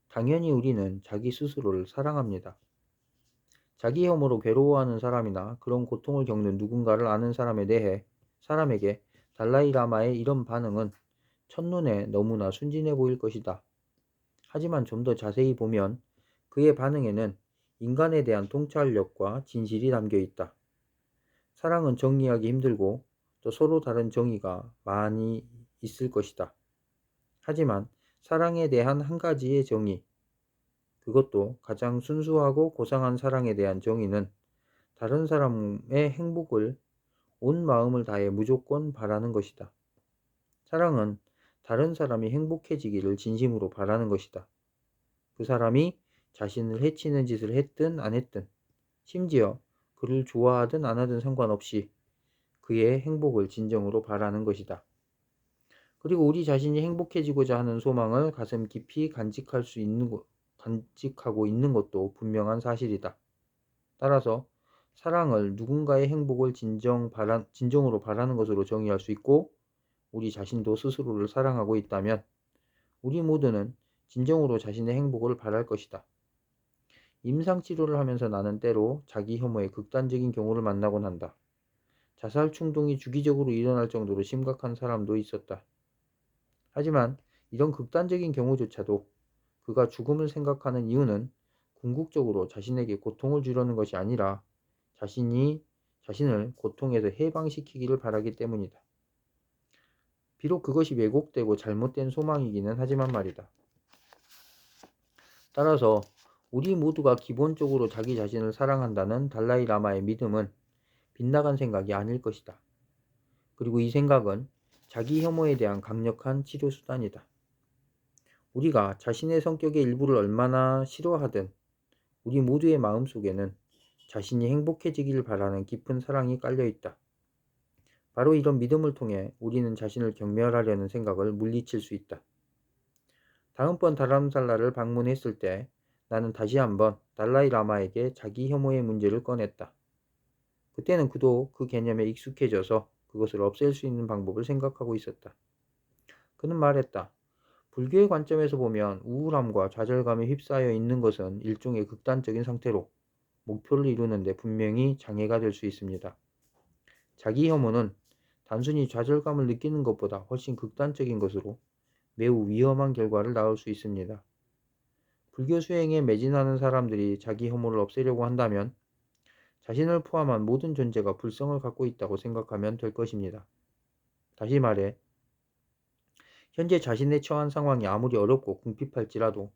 S1: 당연히 우리는 자기 스스로를 사랑합니다. 자기 혐오로 괴로워하는 사람이나 그런 고통을 겪는 누군가를 아는 사람에게 달라이 라마의 이런 반응은 첫눈에 너무나 순진해 보일 것이다. 하지만 좀 더 자세히 보면 그의 반응에는 인간에 대한 통찰력과 진실이 담겨 있다. 사랑은 정리하기 힘들고 또 서로 다른 정의가 많이 있을 것이다. 하지만 사랑에 대한 한 가지의 정의, 그것도 가장 순수하고 고상한 사랑에 대한 정의는 다른 사람의 행복을 온 마음을 다해 무조건 바라는 것이다. 사랑은 다른 사람이 행복해지기를 진심으로 바라는 것이다. 그 사람이 자신을 해치는 짓을 했든 안 했든, 심지어 그를 좋아하든 안 하든 상관없이 그의 행복을 진정으로 바라는 것이다. 그리고 우리 자신이 행복해지고자 하는 소망을 가슴 깊이 간직하고 있는 것도 분명한 사실이다. 따라서 사랑을 누군가의 행복을 진정으로 바라는 것으로 정의할 수 있고 우리 자신도 스스로를 사랑하고 있다면 우리 모두는 진정으로 자신의 행복을 바랄 것이다. 임상치료를 하면서 나는 때로 자기 혐오의 극단적인 경우를 만나곤 한다. 자살 충동이 주기적으로 일어날 정도로 심각한 사람도 있었다. 하지만 이런 극단적인 경우조차도 그가 죽음을 생각하는 이유는 궁극적으로 자신에게 고통을 주려는 것이 아니라 자신을 고통에서 해방시키기를 바라기 때문이다. 비록 그것이 왜곡되고 잘못된 소망이기는 하지만 말이다. 따라서 우리 모두가 기본적으로 자기 자신을 사랑한다는 달라이 라마의 믿음은 빗나간 생각이 아닐 것이다. 그리고 이 생각은 자기 혐오에 대한 강력한 치료 수단이다. 우리가 자신의 성격의 일부를 얼마나 싫어하든 우리 모두의 마음속에는 자신이 행복해지기를 바라는 깊은 사랑이 깔려 있다. 바로 이런 믿음을 통해 우리는 자신을 경멸하려는 생각을 물리칠 수 있다. 다음번 다람살라를 방문했을 때 나는 다시 한번 달라이 라마에게 자기 혐오의 문제를 꺼냈다. 그때는 그도 그 개념에 익숙해져서 그것을 없앨 수 있는 방법을 생각하고 있었다. 그는 말했다. 불교의 관점에서 보면 우울함과 좌절감에 휩싸여 있는 것은 일종의 극단적인 상태로 목표를 이루는데 분명히 장애가 될 수 있습니다. 자기 혐오는 단순히 좌절감을 느끼는 것보다 훨씬 극단적인 것으로 매우 위험한 결과를 낳을 수 있습니다. 불교 수행에 매진하는 사람들이 자기 혐오를 없애려고 한다면 자신을 포함한 모든 존재가 불성을 갖고 있다고 생각하면 될 것입니다. 다시 말해, 현재 자신의 처한 상황이 아무리 어렵고 궁핍할지라도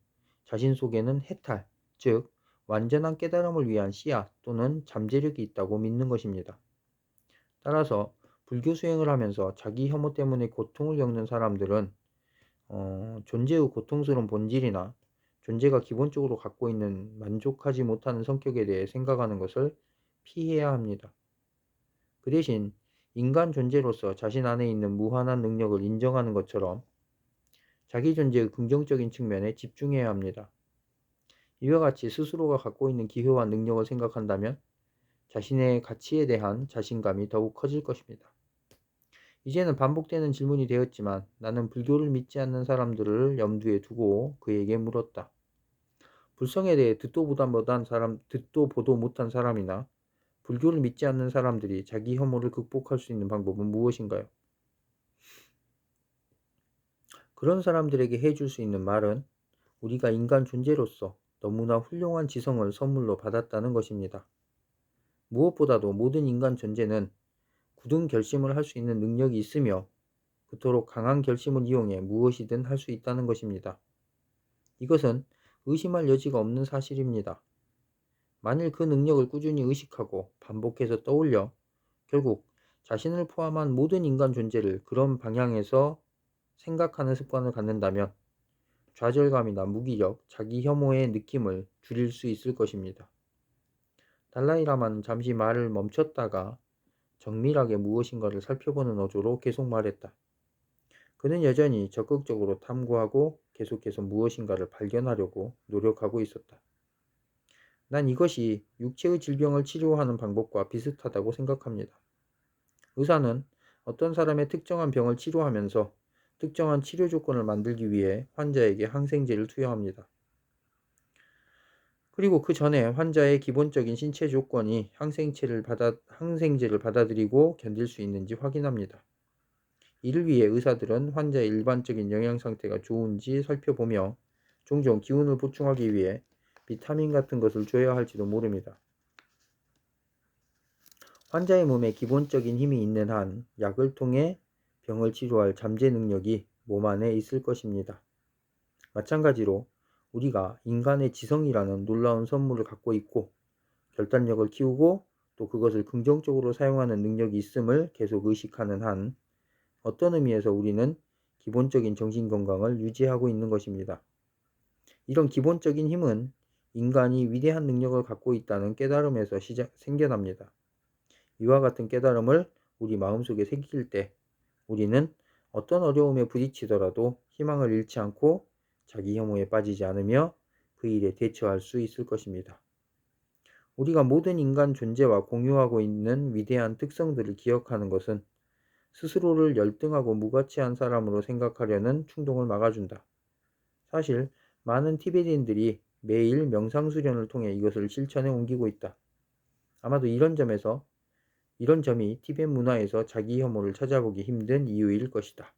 S1: 자신 속에는 해탈, 즉 완전한 깨달음을 위한 씨앗 또는 잠재력이 있다고 믿는 것입니다. 따라서 불교 수행을 하면서 자기 혐오 때문에 고통을 겪는 사람들은 존재의 고통스러운 본질이나 존재가 기본적으로 갖고 있는 만족하지 못하는 성격에 대해 생각하는 것을 피해야 합니다. 그 대신 인간 존재로서 자신 안에 있는 무한한 능력을 인정하는 것처럼 자기 존재의 긍정적인 측면에 집중해야 합니다. 이와 같이 스스로가 갖고 있는 기회와 능력을 생각한다면 자신의 가치에 대한 자신감이 더욱 커질 것입니다. 이제는 반복되는 질문이 되었지만 나는 불교를 믿지 않는 사람들을 염두에 두고 그에게 물었다. 불성에 대해 듣도 보도 못한 사람이나 불교를 믿지 않는 사람들이 자기 혐오를 극복할 수 있는 방법은 무엇인가요? 그런 사람들에게 해줄 수 있는 말은 우리가 인간 존재로서 너무나 훌륭한 지성을 선물로 받았다는 것입니다. 무엇보다도 모든 인간 존재는 굳은 결심을 할 수 있는 능력이 있으며 그토록 강한 결심을 이용해 무엇이든 할 수 있다는 것입니다. 이것은 의심할 여지가 없는 사실입니다. 만일 그 능력을 꾸준히 의식하고 반복해서 떠올려 결국 자신을 포함한 모든 인간 존재를 그런 방향에서 생각하는 습관을 갖는다면 좌절감이나 무기력, 자기 혐오의 느낌을 줄일 수 있을 것입니다. 달라이라마는 잠시 말을 멈췄다가 정밀하게 무엇인가를 살펴보는 어조로 계속 말했다. 그는 여전히 적극적으로 탐구하고 계속해서 무엇인가를 발견하려고 노력하고 있었다. 난 이것이 육체의 질병을 치료하는 방법과 비슷하다고 생각합니다. 의사는 어떤 사람의 특정한 병을 치료하면서 특정한 치료 조건을 만들기 위해 환자에게 항생제를 투여합니다. 그리고 그 전에 환자의 기본적인 신체 조건이 항생제를 받아들이고 견딜 수 있는지 확인합니다. 이를 위해 의사들은 환자의 일반적인 영양 상태가 좋은지 살펴보며 종종 기운을 보충하기 위해 비타민 같은 것을 줘야 할지도 모릅니다. 환자의 몸에 기본적인 힘이 있는 한 약을 통해 병을 치료할 잠재 능력이 몸 안에 있을 것입니다. 마찬가지로 우리가 인간의 지성이라는 놀라운 선물을 갖고 있고 결단력을 키우고 또 그것을 긍정적으로 사용하는 능력이 있음을 계속 의식하는 한 어떤 의미에서 우리는 기본적인 정신건강을 유지하고 있는 것입니다. 이런 기본적인 힘은 인간이 위대한 능력을 갖고 있다는 깨달음에서 생겨납니다. 이와 같은 깨달음을 우리 마음속에 새길 때 우리는 어떤 어려움에 부딪히더라도 희망을 잃지 않고 자기 혐오에 빠지지 않으며 그 일에 대처할 수 있을 것입니다. 우리가 모든 인간 존재와 공유하고 있는 위대한 특성들을 기억하는 것은 스스로를 열등하고 무가치한 사람으로 생각하려는 충동을 막아준다. 사실 많은 티베트인들이 매일 명상 수련을 통해 이것을 실천에 옮기고 있다. 아마도 이런 점이 티베트 문화에서 자기 혐오를 찾아보기 힘든 이유일 것이다.